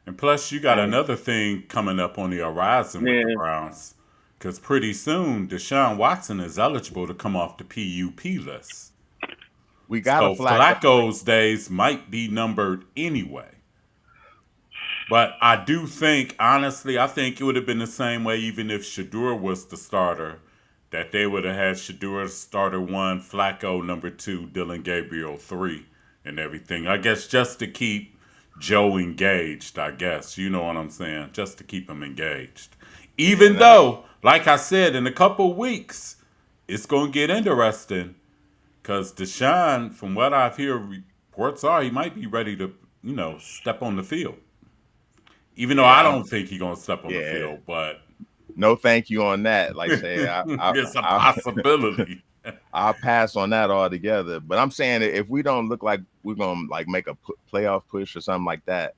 Speaker 1: And plus, you got another thing coming up on the horizon with the Browns, because pretty soon Deshaun Watson is eligible to come off the PUP list.
Speaker 2: We got
Speaker 1: Flacco's days might be numbered anyway. But I do think, honestly, I think it would have been the same way even if Shedeur was the starter, that they would have had Shedeur starter 1, Flacco number 2, Dylan Gabriel 3, and everything. I guess just to keep Joe engaged, I guess. You know what I'm saying? Just to keep him engaged. Even though, like I said, in a couple weeks, it's going to get interesting. Because Deshaun, from what I've heard, reports are he might be ready to, step on the field. Even though I don't think he's going to step on the field, but
Speaker 2: no thank you on that. Like, say,
Speaker 1: it's a possibility.
Speaker 2: I'll pass on that altogether. But I'm saying that if we don't look like we're going to like make a playoff push or something like that,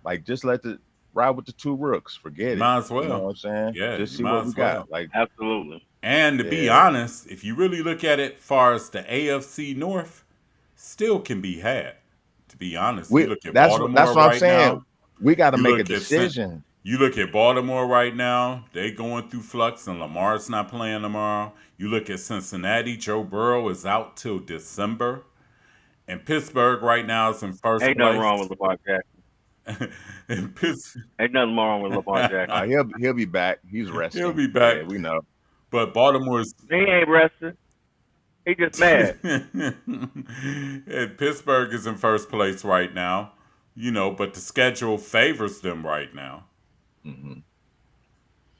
Speaker 2: like just ride with the 2 rooks. Forget it.
Speaker 1: Might as well.
Speaker 2: You know what I'm saying?
Speaker 1: Yeah,
Speaker 2: just see what we got. Like,
Speaker 3: absolutely.
Speaker 1: And to be honest, if you really look at it, far as the AFC North, still can be had. To be honest, you look at Baltimore
Speaker 2: that's what I'm saying.
Speaker 1: Now,
Speaker 2: we got to make a decision.
Speaker 1: You look at Baltimore right now; they going through flux, and Lamar's not playing tomorrow. You look at Cincinnati; Joe Burrow is out till December, and Pittsburgh right now is in first place.
Speaker 3: Ain't nothing wrong with Lamar Jackson. Ain't nothing wrong with Lamar Jackson.
Speaker 2: He'll be back. He's resting.
Speaker 1: He'll be back.
Speaker 2: Yeah, we know.
Speaker 1: But Baltimore's
Speaker 3: he ain't resting. He just mad.
Speaker 1: And Pittsburgh is in first place right now, but the schedule favors them right now.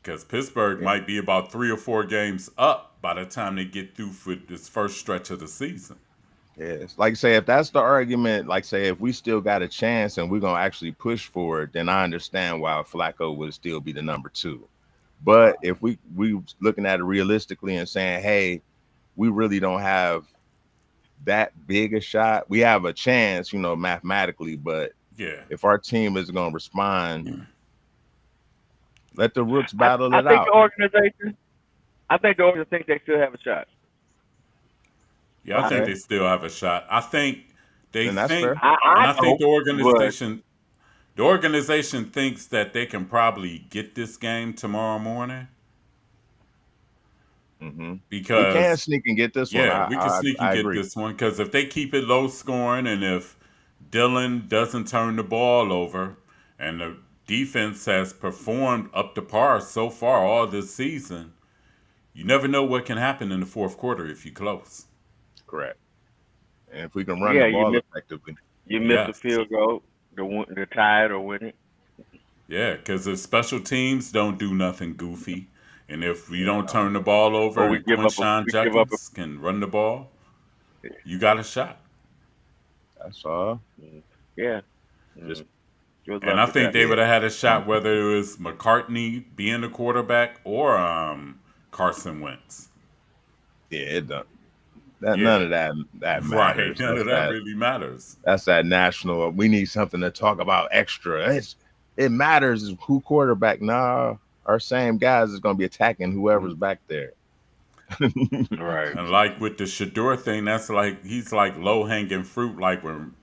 Speaker 1: Because Pittsburgh might be about 3 or 4 games up by the time they get through for this first stretch of the season.
Speaker 2: Yes. Like, say, if that's the argument, like, say, if we still got a chance and we're going to actually push for it, then I understand why Flacco would still be the number 2. But if we looking at it realistically and saying, hey, we really don't have that big a shot. We have a chance, mathematically, but if our team is going to respond, let the rooks battle it out.
Speaker 3: I think the organization think they still have a shot.
Speaker 1: Yeah, I think they still have a shot. I think they think,
Speaker 2: fair.
Speaker 1: I think the organization thinks that they can probably get this game tomorrow morning. Because
Speaker 2: we can sneak and get this one.
Speaker 1: Yeah, we can sneak and get this one because if they keep it low scoring and if Dylan doesn't turn the ball over, and the defense has performed up to par so far all this season. You never know what can happen in the fourth quarter if you close.
Speaker 2: Correct. And if we can run the
Speaker 3: Yeah,
Speaker 2: ball effectively,
Speaker 3: you miss the
Speaker 1: Yes.
Speaker 3: field goal, the tie it or win it.
Speaker 1: Yeah, because the special teams don't do nothing goofy. And if we don't
Speaker 2: no,
Speaker 1: turn the ball
Speaker 3: Or
Speaker 1: over
Speaker 3: we
Speaker 1: and
Speaker 3: give up a
Speaker 1: Quinshawn
Speaker 3: we give up a
Speaker 1: Judkins can run the ball, you got a shot.
Speaker 2: that's all.
Speaker 3: mm, yeah.
Speaker 2: Just
Speaker 3: Mm, good
Speaker 1: And
Speaker 3: luck
Speaker 1: I
Speaker 3: with
Speaker 1: think
Speaker 3: that.
Speaker 1: they
Speaker 2: yeah,
Speaker 1: would have had a shot whether it was McCartney being the quarterback or Carson Wentz.
Speaker 2: yeah. It don't. That none
Speaker 1: Yeah,
Speaker 2: of that
Speaker 1: right.
Speaker 2: matters.
Speaker 1: None of that really matters.
Speaker 2: That's that national. We need something to talk about extra. It matters who quarterback. Nah, our same guys is gonna be attacking whoever's back there.
Speaker 3: Right.
Speaker 1: And like with the Shador thing, that's like he's like low hanging fruit. Like when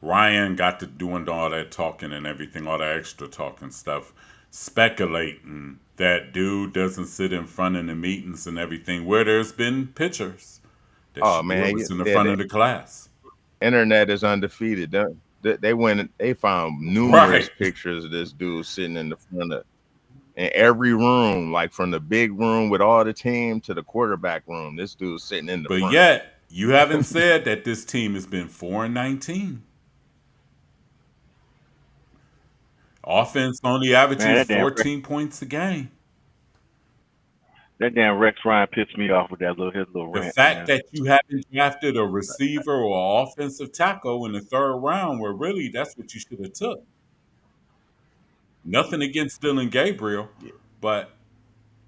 Speaker 1: Ryan got to doing all that talking and everything, all that extra talking stuff, speculating that dude doesn't sit in front of the meetings and everything where there's been pictures that
Speaker 2: Oh
Speaker 1: Shador
Speaker 2: man,
Speaker 1: was in the
Speaker 2: yeah,
Speaker 1: front
Speaker 2: the
Speaker 1: of the class.
Speaker 2: internet is undefeated. They went. They found numerous
Speaker 1: Right.
Speaker 2: pictures of this dude sitting in the front of in every room, like from the big room with all the team to the quarterback room. This dude's sitting in the
Speaker 1: But
Speaker 2: front.
Speaker 1: yet, you haven't said that this team has been 4-19. Offense only
Speaker 3: Man,
Speaker 1: averages 14 points a game.
Speaker 3: that damn Rex Ryan pissed me off with his little
Speaker 1: The
Speaker 3: rant,
Speaker 1: fact
Speaker 3: man.
Speaker 1: that you haven't drafted a receiver or offensive tackle in the third round, where really that's what you should have took. Nothing against Dylan Gabriel,
Speaker 2: Yeah.
Speaker 1: but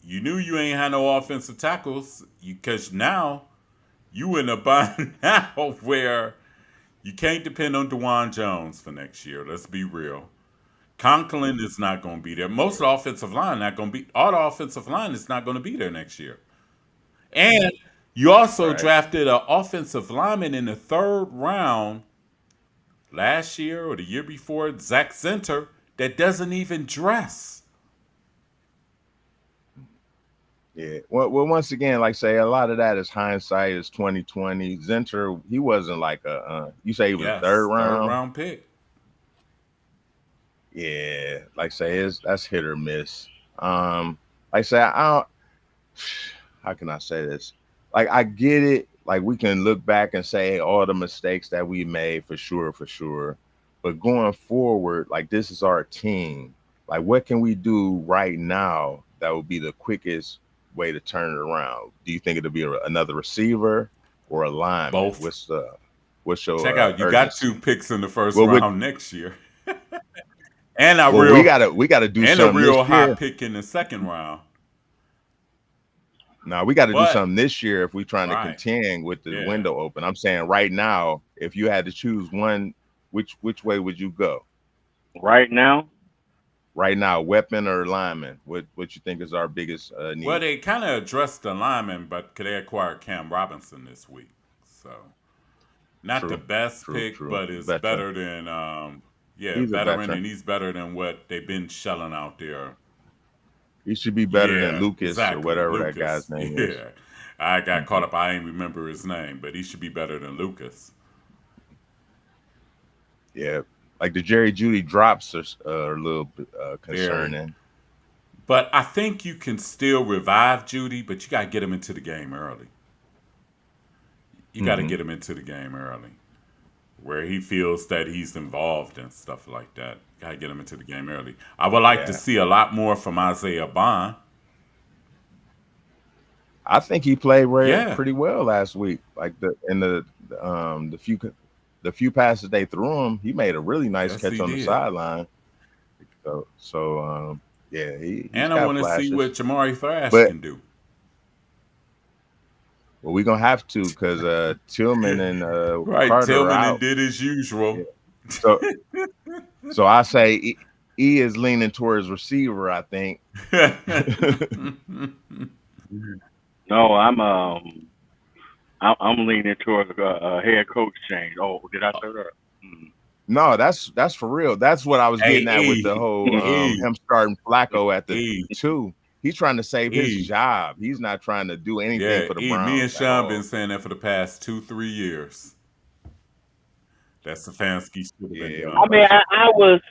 Speaker 1: you knew you ain't had no offensive tackles because now you in a bind now where you can't depend on DeJuan Jones for next year. Let's be real. Conklin is not going to be there. Most of the offensive line not going to be. All the offensive line is not going to be there next year. And you also
Speaker 2: Right.
Speaker 1: drafted an offensive lineman in the third round last year or the year before, Zach Center, that doesn't even dress.
Speaker 2: Yeah. Once again, like say, a lot of that is hindsight. Is 2020. Zenter, he wasn't like a. You say he was a third
Speaker 1: Yes, third
Speaker 2: round.
Speaker 1: round pick.
Speaker 2: Yeah, like say that's hit or miss. Like say I don't. How can I say this? Like I get it. Like we can look back and say all the mistakes that we made for sure. But going forward, like this is our team. Like what can we do right now that would be the quickest way to turn it around? Do you think it'll be another receiver or a lineman?
Speaker 1: Both.
Speaker 2: What's your
Speaker 1: Check out, you got two
Speaker 2: urgency?
Speaker 1: picks in the first
Speaker 2: Well,
Speaker 1: round next year. And a
Speaker 2: we
Speaker 1: real
Speaker 2: gotta do
Speaker 1: and a
Speaker 2: something this
Speaker 1: real high
Speaker 2: year.
Speaker 1: pick in the second round.
Speaker 2: Now we got to do
Speaker 1: But
Speaker 2: something this year if we're trying to
Speaker 1: right.
Speaker 2: contend with the
Speaker 1: Yeah.
Speaker 2: window open. I'm saying right now, if you had to choose one, which way would you go?
Speaker 3: Right now,
Speaker 2: Right now, weapon or lineman? What you think is our biggest need?
Speaker 1: Well, they kind of addressed the lineman, but they acquired Cam Robinson this week. So, not the
Speaker 2: True,
Speaker 1: best pick,
Speaker 2: true.
Speaker 1: but it's
Speaker 2: Veteran.
Speaker 1: better than, yeah,
Speaker 2: He's a
Speaker 1: veteran,
Speaker 2: veteran.
Speaker 1: and he's better than what they've been shelling out there.
Speaker 2: He should be better than
Speaker 1: Yeah,
Speaker 2: Lucas or
Speaker 1: exactly.
Speaker 2: whatever
Speaker 1: Lucas.
Speaker 2: that guy's name is.
Speaker 1: Yeah. I got caught up. I ain't remember his name, but he should be better than Lucas.
Speaker 2: Yeah, like the Jerry Judy drops are a little bit
Speaker 1: Very.
Speaker 2: concerning.
Speaker 1: But I think you can still revive Judy, but you got to get him into the game early. You got to get him into the game early, where he feels that he's involved and stuff like that. Got to get him into the game early. I would like to
Speaker 2: Yeah,
Speaker 1: see a lot more from Isaiah Bond.
Speaker 2: I think he played
Speaker 1: Yeah.
Speaker 2: pretty well last week. Like the few passes they threw him, he made a really nice
Speaker 1: Yes,
Speaker 2: catch
Speaker 1: he
Speaker 2: on the
Speaker 1: did.
Speaker 2: sideline. So yeah, he's
Speaker 1: And I
Speaker 2: got
Speaker 1: want to see
Speaker 2: flashes.
Speaker 1: what Jamari Thrash
Speaker 2: But
Speaker 1: can do.
Speaker 2: well, we're gonna have to because Tillman and
Speaker 1: Right.
Speaker 2: Carter are
Speaker 1: Tillman
Speaker 2: out.
Speaker 1: did as
Speaker 2: Yeah.
Speaker 1: usual.
Speaker 2: So I say E is leaning towards receiver. I think.
Speaker 3: no, I'm leaning towards a head coach change. Oh, did I say that? Mm.
Speaker 2: No, that's for real. That's what I was
Speaker 1: Hey,
Speaker 2: getting at with the whole him starting Flacco at the
Speaker 1: E,
Speaker 2: 2. He's trying to save his
Speaker 1: E.
Speaker 2: job. He's not trying to do anything
Speaker 1: Yeah,
Speaker 2: for the
Speaker 1: me and
Speaker 2: Browns at
Speaker 1: Sean been
Speaker 2: all.
Speaker 1: saying that for the past 2-3 years. That Stefanski should have been
Speaker 2: Yeah,
Speaker 3: I
Speaker 1: done.
Speaker 3: mean, I was,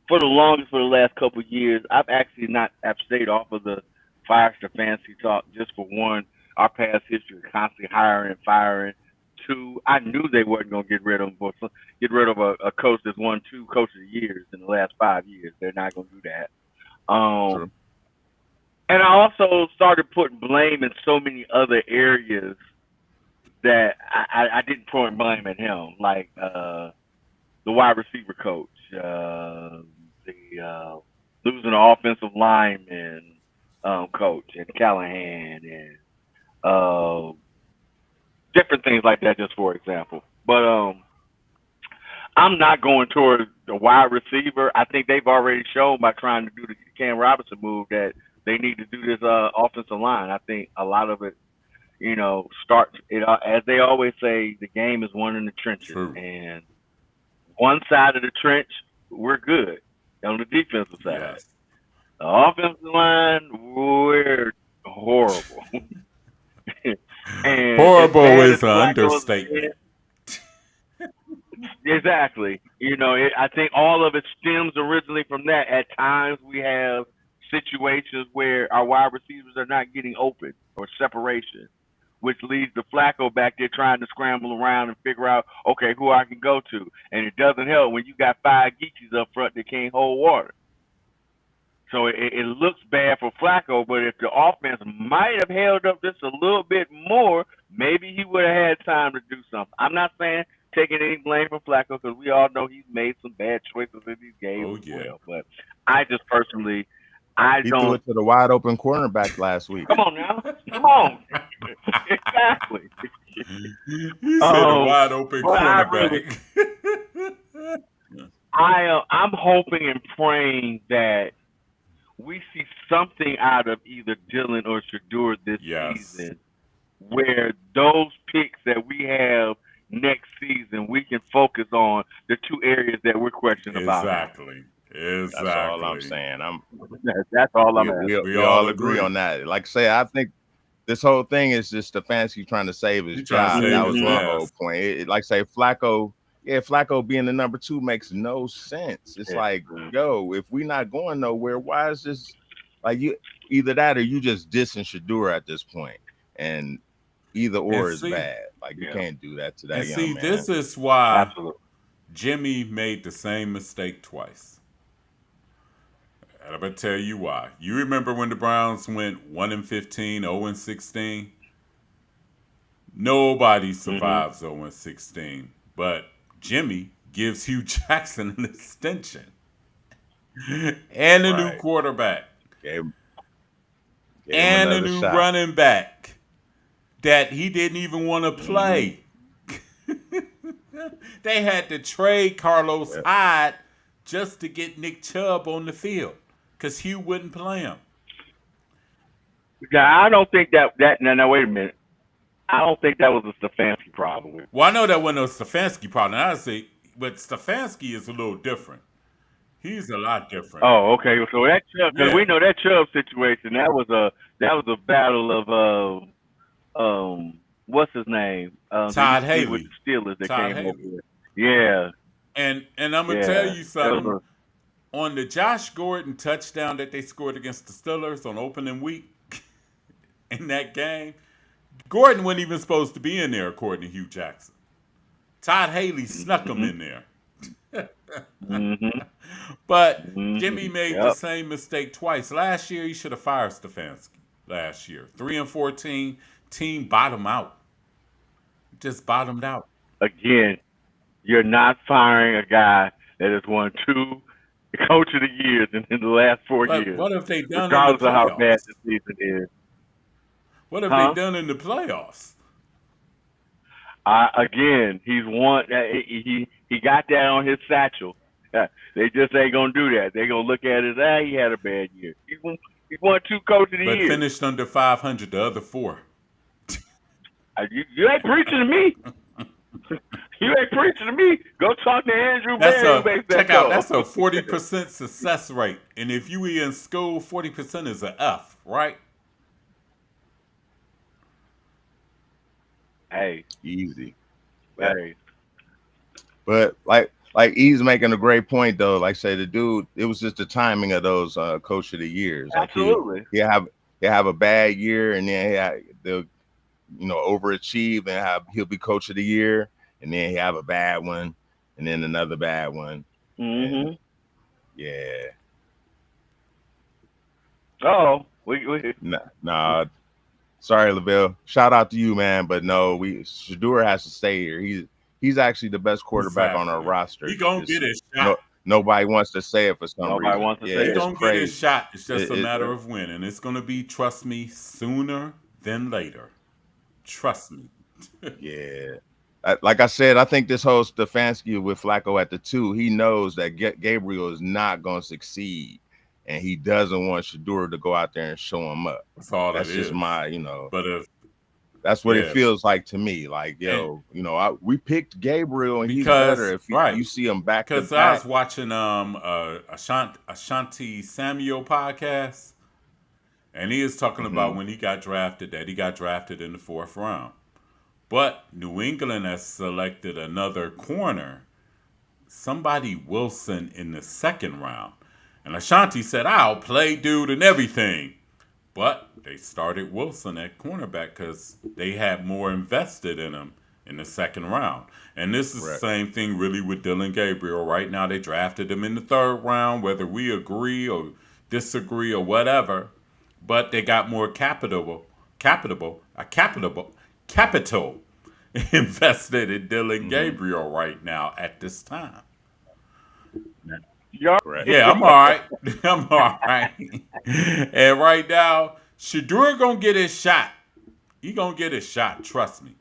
Speaker 3: for the longest, for the last couple of years, I've actually not have stayed off of the fire Stefanski talk. Just for one, our past history of constantly hiring and firing. Two, I knew they wasn't gonna get rid of him, but get rid of a coach that's won 2 Coach of the Years in the last 5 years. They're not gonna do that.
Speaker 2: true.
Speaker 3: And I also started putting blame in so many other areas that I didn't point blame at him, like the wide receiver coach, the losing the offensive lineman coach, and Callahan, and different things like that, just for example. But I'm not going toward the wide receiver. I think they've already shown by trying to do the Cam Robinson move that they need to do this offensive line. I think a lot of it, starts it as they always say, the game is won in the trenches,
Speaker 1: True.
Speaker 3: and one side of the trench we're good on the defensive side.
Speaker 1: Yes.
Speaker 3: The offensive line, we're horrible. And
Speaker 1: Horrible
Speaker 3: as bad
Speaker 1: is
Speaker 3: as
Speaker 1: an
Speaker 3: Flacco
Speaker 1: understatement.
Speaker 3: exactly. I think all of it stems originally from that. At times we have situations where our wide receivers are not getting open or separation, which leads to Flacco back there trying to scramble around and figure out, okay, who I can go to. And it doesn't help when you got 5 geekies up front that can't hold water. So it looks bad for Flacco, but if the offense might have held up just a little bit more, maybe he would have had time to do something. I'm not saying taking any blame from Flacco, because we all know he's made some bad choices in these games
Speaker 1: Oh
Speaker 3: as
Speaker 1: yeah.
Speaker 3: well. But I just personally, I
Speaker 2: He threw
Speaker 3: don't.
Speaker 2: it to the wide open cornerback last week.
Speaker 3: Come on now, come on. Exactly.
Speaker 1: He said a wide open
Speaker 3: But I really,
Speaker 1: cornerback.
Speaker 3: I'm hoping and praying that we see something out of either Dylan or Shador this
Speaker 1: Yes.
Speaker 3: season, where those picks that we have next season, we can focus on the 2 areas that we're questioning about now.
Speaker 1: Exactly.
Speaker 2: That's all I'm
Speaker 1: Exactly.
Speaker 2: saying.
Speaker 3: That's all I'm asking.
Speaker 2: We
Speaker 1: We
Speaker 2: all
Speaker 1: all
Speaker 2: agree
Speaker 1: agree.
Speaker 2: on that. Like I say, I think this whole thing is just Stefanski trying to save his
Speaker 1: He trying to
Speaker 2: job.
Speaker 1: save
Speaker 2: That was
Speaker 1: his
Speaker 2: my
Speaker 1: ass.
Speaker 2: whole point. Like I say, Flacco being the number 2 makes no sense. It's
Speaker 3: Yeah.
Speaker 2: like, yo, if we not going nowhere, why is this like you either that or you just dissing Shador at this point? And either or
Speaker 1: And
Speaker 2: is
Speaker 1: see,
Speaker 2: bad. Like you
Speaker 3: Yeah.
Speaker 2: can't do that to that
Speaker 1: and
Speaker 2: young
Speaker 1: see,
Speaker 2: man.
Speaker 1: this is why
Speaker 3: Absolutely.
Speaker 1: Jimmy made the same mistake twice. And I'm gonna tell you why. You remember when the Browns went 1-15, 0-16? Nobody survives 0-16, but Jimmy gives Hugh Jackson an extension and a new
Speaker 2: Right.
Speaker 1: quarterback
Speaker 2: Gave him
Speaker 1: and a
Speaker 2: another
Speaker 1: new
Speaker 2: shot.
Speaker 1: running back that he didn't even want to play. They had to trade Carlos
Speaker 2: Yeah.
Speaker 1: Hyde just to get Nick Chubb on the field because Hugh wouldn't play him.
Speaker 3: Now, I don't think that now wait a minute. I don't think that was a Stefanski problem.
Speaker 1: Well, I know that wasn't a Stefanski problem, honestly, but Stefanski is a little different. He's a lot different.
Speaker 3: Oh, okay. So that Chubb, because
Speaker 1: Yeah.
Speaker 3: we know that Chubb situation, that was a battle of what's his name?
Speaker 1: Todd
Speaker 3: He with
Speaker 1: Haley.
Speaker 3: the Steelers that
Speaker 1: Todd
Speaker 3: came over
Speaker 1: Haley.
Speaker 3: here. Yeah,
Speaker 1: And I'm gonna tell
Speaker 3: yeah.
Speaker 1: you
Speaker 3: That was
Speaker 1: something. On the Josh Gordon touchdown that they scored against the Steelers on opening week in that game, Gordon wasn't even supposed to be in there according to Hugh Jackson. Todd Haley snuck him in there. But Jimmy made the
Speaker 3: Yep.
Speaker 1: same mistake twice. Last year he should have fired Stefanski. Last year, 3-14, team bottomed out. Just bottomed out.
Speaker 3: Again, you're not firing a guy that has won 2 Coach of the Years in the last 4
Speaker 1: But
Speaker 3: years,
Speaker 1: what have they done in the
Speaker 3: regardless of how bad
Speaker 1: playoffs?
Speaker 3: the season is.
Speaker 1: What have
Speaker 3: Huh?
Speaker 1: they done in the playoffs?
Speaker 3: Again, he's won. He got that on his satchel. They just ain't gonna do that. They're gonna look at it as, he had a bad year. He won 2 Coach of the
Speaker 1: But
Speaker 3: Year.
Speaker 1: finished under 500 the other 4.
Speaker 3: You ain't preaching to me. You ain't preaching to me. Go talk to Andrew Berry who makes that
Speaker 1: Check out,
Speaker 3: call.
Speaker 1: that's a 40% success rate. And if you in school, 40% is an F, right?
Speaker 3: Hey,
Speaker 2: Easy. Yeah.
Speaker 3: Hey,
Speaker 2: But like he's making a great point though. Like say the dude, it was just the timing of those coach of the years. Like
Speaker 3: absolutely.
Speaker 2: he'll have a bad year and then they'll overachieve and he'll be coach of the year, and then he'll have a bad one and then another bad one.
Speaker 3: Mm-hmm.
Speaker 2: And yeah.
Speaker 3: Oh, we
Speaker 2: Nah. Sorry, Lavelle. Shout out to you, man. But no, Shedeur has to stay here. He's actually the best quarterback on our
Speaker 1: Exactly.
Speaker 2: roster.
Speaker 1: He gonna
Speaker 2: Just
Speaker 1: get his
Speaker 2: no,
Speaker 1: shot.
Speaker 2: nobody wants to say it for some
Speaker 3: Nobody
Speaker 2: reason.
Speaker 3: wants to
Speaker 2: Yeah,
Speaker 3: say
Speaker 1: He
Speaker 3: it.
Speaker 2: it's
Speaker 1: gonna get his
Speaker 2: crazy.
Speaker 1: shot. It's just a
Speaker 2: It-
Speaker 1: matter of when, and it's gonna be, trust me, sooner than later. Trust me.
Speaker 2: Yeah. Like I said, I think this whole Stefanski with Flacco at the 2, he knows that Gabriel is not going to succeed, and he doesn't want Shedeur to go out there and show him up.
Speaker 1: That's all
Speaker 2: That's
Speaker 1: it
Speaker 2: just
Speaker 1: is.
Speaker 2: my,
Speaker 1: But if
Speaker 2: that's what it
Speaker 1: yeah,
Speaker 2: feels like to me. Like,
Speaker 1: and
Speaker 2: we picked Gabriel and he's
Speaker 1: because
Speaker 2: better if
Speaker 1: right,
Speaker 2: you see him back to
Speaker 1: because I was
Speaker 2: back.
Speaker 1: watching Ashanti Samuel podcast, and he is talking about
Speaker 2: Mhm.
Speaker 1: when he got drafted, that he got drafted in the 4th round. But New England has selected another corner, somebody Wilson, in the 2nd round. And Ashanti said, I'll play dude and everything. But they started Wilson at cornerback because they had more invested in him in the 2nd round. And this is the
Speaker 2: Correct.
Speaker 1: same thing really with Dylan Gabriel. Right now, they drafted him in the 3rd round, whether we agree or disagree or whatever. But they got more capital invested in Dylan
Speaker 2: Mhm.
Speaker 1: Gabriel right now at this time.
Speaker 3: Y'all,
Speaker 2: Correct.
Speaker 1: Yeah, I'm all right. I'm all right. And right now, Shedeur gonna get his shot. He gonna get his shot. Trust me.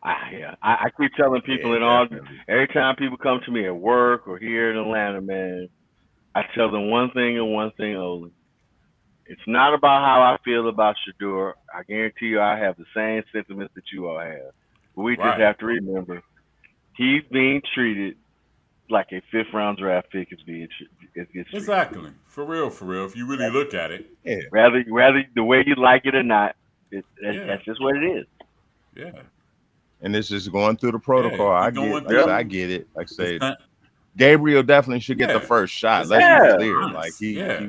Speaker 3: I keep telling people
Speaker 2: Yeah, definitely.
Speaker 3: every time people come to me at work or here in Atlanta, man, I tell them one thing and one thing only. It's not about how I feel about Shedeur. I guarantee you I have the same sentiments that you all have. But we just
Speaker 1: Right.
Speaker 3: have to remember he's being treated like a 5th round draft pick is being treated.
Speaker 1: Exactly. For real, for real. If you really look at it.
Speaker 2: Yeah.
Speaker 3: Rather the way you like it or not,
Speaker 1: Yeah.
Speaker 3: that's just what it is.
Speaker 1: Yeah.
Speaker 2: And it's just going through the protocol.
Speaker 1: Yeah, he
Speaker 2: I
Speaker 1: going
Speaker 2: get,
Speaker 1: through-
Speaker 2: I get it. Like I say,
Speaker 1: It's not-
Speaker 2: Gabriel definitely should get the
Speaker 1: Yeah.
Speaker 2: first shot.
Speaker 1: Let's
Speaker 2: Let's
Speaker 3: be
Speaker 2: be clear.
Speaker 1: honest.
Speaker 2: Like
Speaker 1: Yeah.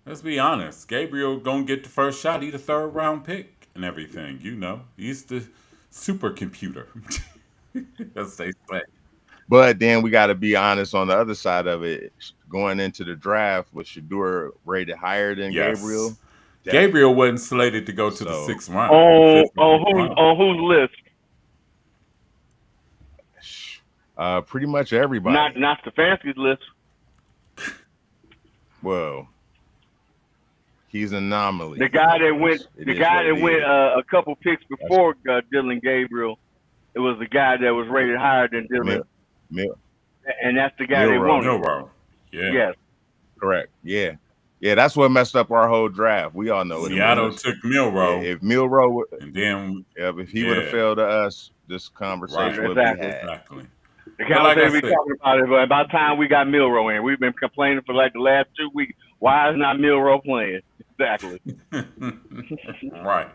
Speaker 1: Let's be honest. Gabriel gonna get the first shot. He the 3rd round pick and everything. He's the supercomputer, as they say.
Speaker 2: But then we got to be honest on the other side of it. Going into the draft, was Shedeur rated higher than
Speaker 1: Yes.
Speaker 2: Gabriel?
Speaker 1: Gabriel wasn't slated to go to the
Speaker 2: So-
Speaker 1: 6th round.
Speaker 3: On
Speaker 1: 5th round.
Speaker 3: on whose list?
Speaker 2: Pretty much everybody.
Speaker 3: Not Stefanski's list.
Speaker 2: Well, he's an anomaly.
Speaker 3: The guy that went
Speaker 2: It
Speaker 3: the
Speaker 2: is
Speaker 3: guy
Speaker 2: what
Speaker 3: that
Speaker 2: it
Speaker 3: went
Speaker 2: is.
Speaker 3: a couple picks before Dylan Gabriel. It was the guy that was rated higher than Dylan,
Speaker 2: Mil-
Speaker 3: and that's the guy they
Speaker 2: Milroe.
Speaker 3: wanted.
Speaker 1: Milroe. Yeah.
Speaker 3: Yes.
Speaker 2: Correct. Yeah. That's what messed up our whole draft. We all know what
Speaker 1: Seattle
Speaker 2: it was.
Speaker 1: took Milroe,
Speaker 2: If Milroe,
Speaker 1: and then
Speaker 2: if he would have
Speaker 1: Yeah.
Speaker 2: failed to us, this conversation
Speaker 1: Right.
Speaker 2: would be
Speaker 3: Exactly.
Speaker 2: had.
Speaker 1: exactly.
Speaker 3: The
Speaker 1: But like I
Speaker 3: conversation we
Speaker 1: said-
Speaker 3: talking about it, but about time we got Milroe in. We've been complaining for like the last 2 weeks. Why is not Milroe playing? Exactly.
Speaker 1: Right.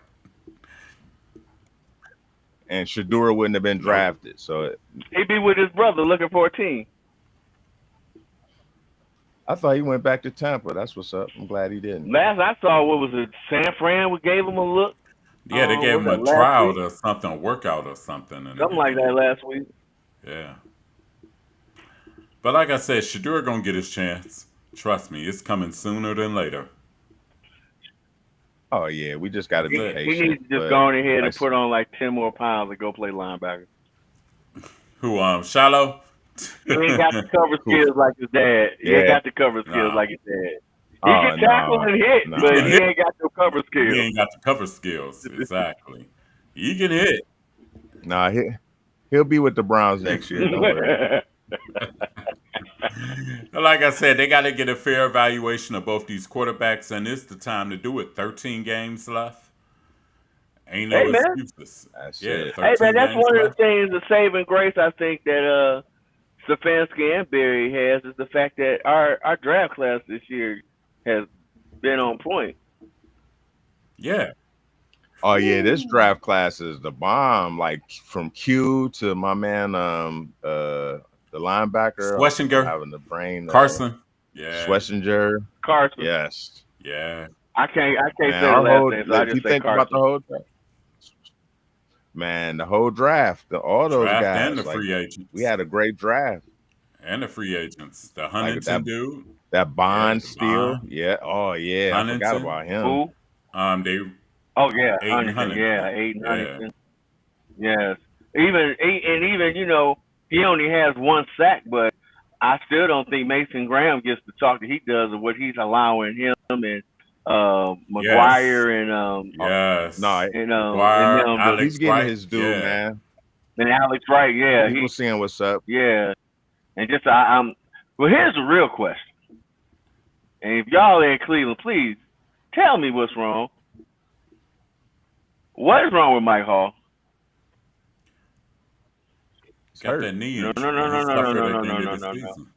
Speaker 2: And Shedeur wouldn't have been drafted. So
Speaker 3: He'd be with his brother looking for a team.
Speaker 2: I thought he went back to Tampa. That's what's up. I'm glad he didn't.
Speaker 3: Last I saw, what was it? San Fran? We gave him a look.
Speaker 1: Yeah, they gave him
Speaker 3: was
Speaker 1: a
Speaker 3: that last
Speaker 1: trial
Speaker 3: week?
Speaker 1: or something, a workout or something. And
Speaker 3: Something like that
Speaker 1: everything.
Speaker 3: last week.
Speaker 1: Yeah. But like I said, Shedeur gonna get his chance. Trust me, it's coming sooner than later.
Speaker 2: Oh yeah, we just got to be
Speaker 1: He- he
Speaker 2: patient.
Speaker 3: He needs to just
Speaker 2: but
Speaker 3: go on ahead and
Speaker 2: like-
Speaker 3: put on like 10 more pounds and go play linebacker.
Speaker 1: Who Shallow?
Speaker 3: He ain't got the cover skills like his dad. He ain't
Speaker 2: Yeah.
Speaker 3: got the cover skills
Speaker 1: Nah.
Speaker 3: like his dad. He
Speaker 2: Oh,
Speaker 3: can tackle
Speaker 2: no,
Speaker 3: and hit,
Speaker 2: no.
Speaker 3: but he ain't got no cover
Speaker 1: He
Speaker 3: skills.
Speaker 1: ain't got the cover skills. Exactly. He can hit.
Speaker 2: Nah, he'll be with the Browns next year. Don't worry.
Speaker 1: Like I said, they got to get a fair evaluation of both these quarterbacks, and it's the time to do it. 13 games left. Ain't no
Speaker 3: Hey, man.
Speaker 1: excuses.
Speaker 2: That's
Speaker 1: Yeah,
Speaker 2: it.
Speaker 1: 13
Speaker 3: Hey man, that's
Speaker 1: games
Speaker 3: one of
Speaker 1: left.
Speaker 3: the things, the saving grace I think that Stefanski and Barry has is the fact that our draft class this year has been on point.
Speaker 1: Yeah.
Speaker 2: Oh yeah, this
Speaker 1: Ooh.
Speaker 2: draft class is the bomb. Like from Q to my man, the linebacker. I'm
Speaker 1: Schlesinger,
Speaker 2: having the brain.
Speaker 1: Carson. Yeah,
Speaker 2: Schlesinger.
Speaker 3: Carson.
Speaker 2: Yes,
Speaker 1: yeah.
Speaker 3: I can't
Speaker 2: man.
Speaker 3: say the
Speaker 2: Our
Speaker 3: last
Speaker 2: whole.
Speaker 3: name, so I
Speaker 2: If you
Speaker 3: just say
Speaker 2: think about the
Speaker 3: Carson.
Speaker 2: whole draft, man, the whole draft, all those
Speaker 1: Draft and the
Speaker 2: guys, like
Speaker 1: free
Speaker 2: we
Speaker 1: agents.
Speaker 2: had a great draft.
Speaker 1: And the free agents. The
Speaker 2: Like
Speaker 1: Huntington dude.
Speaker 2: that
Speaker 1: Yeah,
Speaker 2: Bond
Speaker 1: the
Speaker 2: steal.
Speaker 1: Bond.
Speaker 2: Yeah. Oh yeah, I forgot
Speaker 1: Huntington.
Speaker 2: about him.
Speaker 3: Who?
Speaker 1: They
Speaker 3: Oh yeah,
Speaker 1: Aiden
Speaker 3: Huntington. Yeah,
Speaker 1: Huntington.
Speaker 3: Aiden
Speaker 1: Yeah.
Speaker 3: Huntington. Yes. Even he only has one sack, but I still don't think Mason Graham gets to talk that he does of what he's allowing him and
Speaker 1: Yes.
Speaker 3: McGuire and
Speaker 2: No,
Speaker 1: Yes.
Speaker 3: and
Speaker 1: McGuire,
Speaker 3: them
Speaker 2: he's
Speaker 1: Alex
Speaker 2: getting
Speaker 1: Wright.
Speaker 2: his due,
Speaker 1: Yeah.
Speaker 2: man.
Speaker 3: and Alex Wright. Yeah,
Speaker 2: People seeing what's up.
Speaker 3: yeah. And just I'm well. Here's the real question. And if y'all in Cleveland, please tell me what's wrong. What is wrong with Mike Hall?
Speaker 2: He's
Speaker 1: Got
Speaker 2: hurt.
Speaker 1: that knee
Speaker 3: No, no,
Speaker 1: injury,
Speaker 3: no,
Speaker 1: man. He
Speaker 3: no, no, no,
Speaker 1: suffered
Speaker 3: no,
Speaker 1: at
Speaker 3: no,
Speaker 1: the
Speaker 3: no,
Speaker 1: end of
Speaker 3: no,
Speaker 1: the
Speaker 3: no, no.
Speaker 1: season.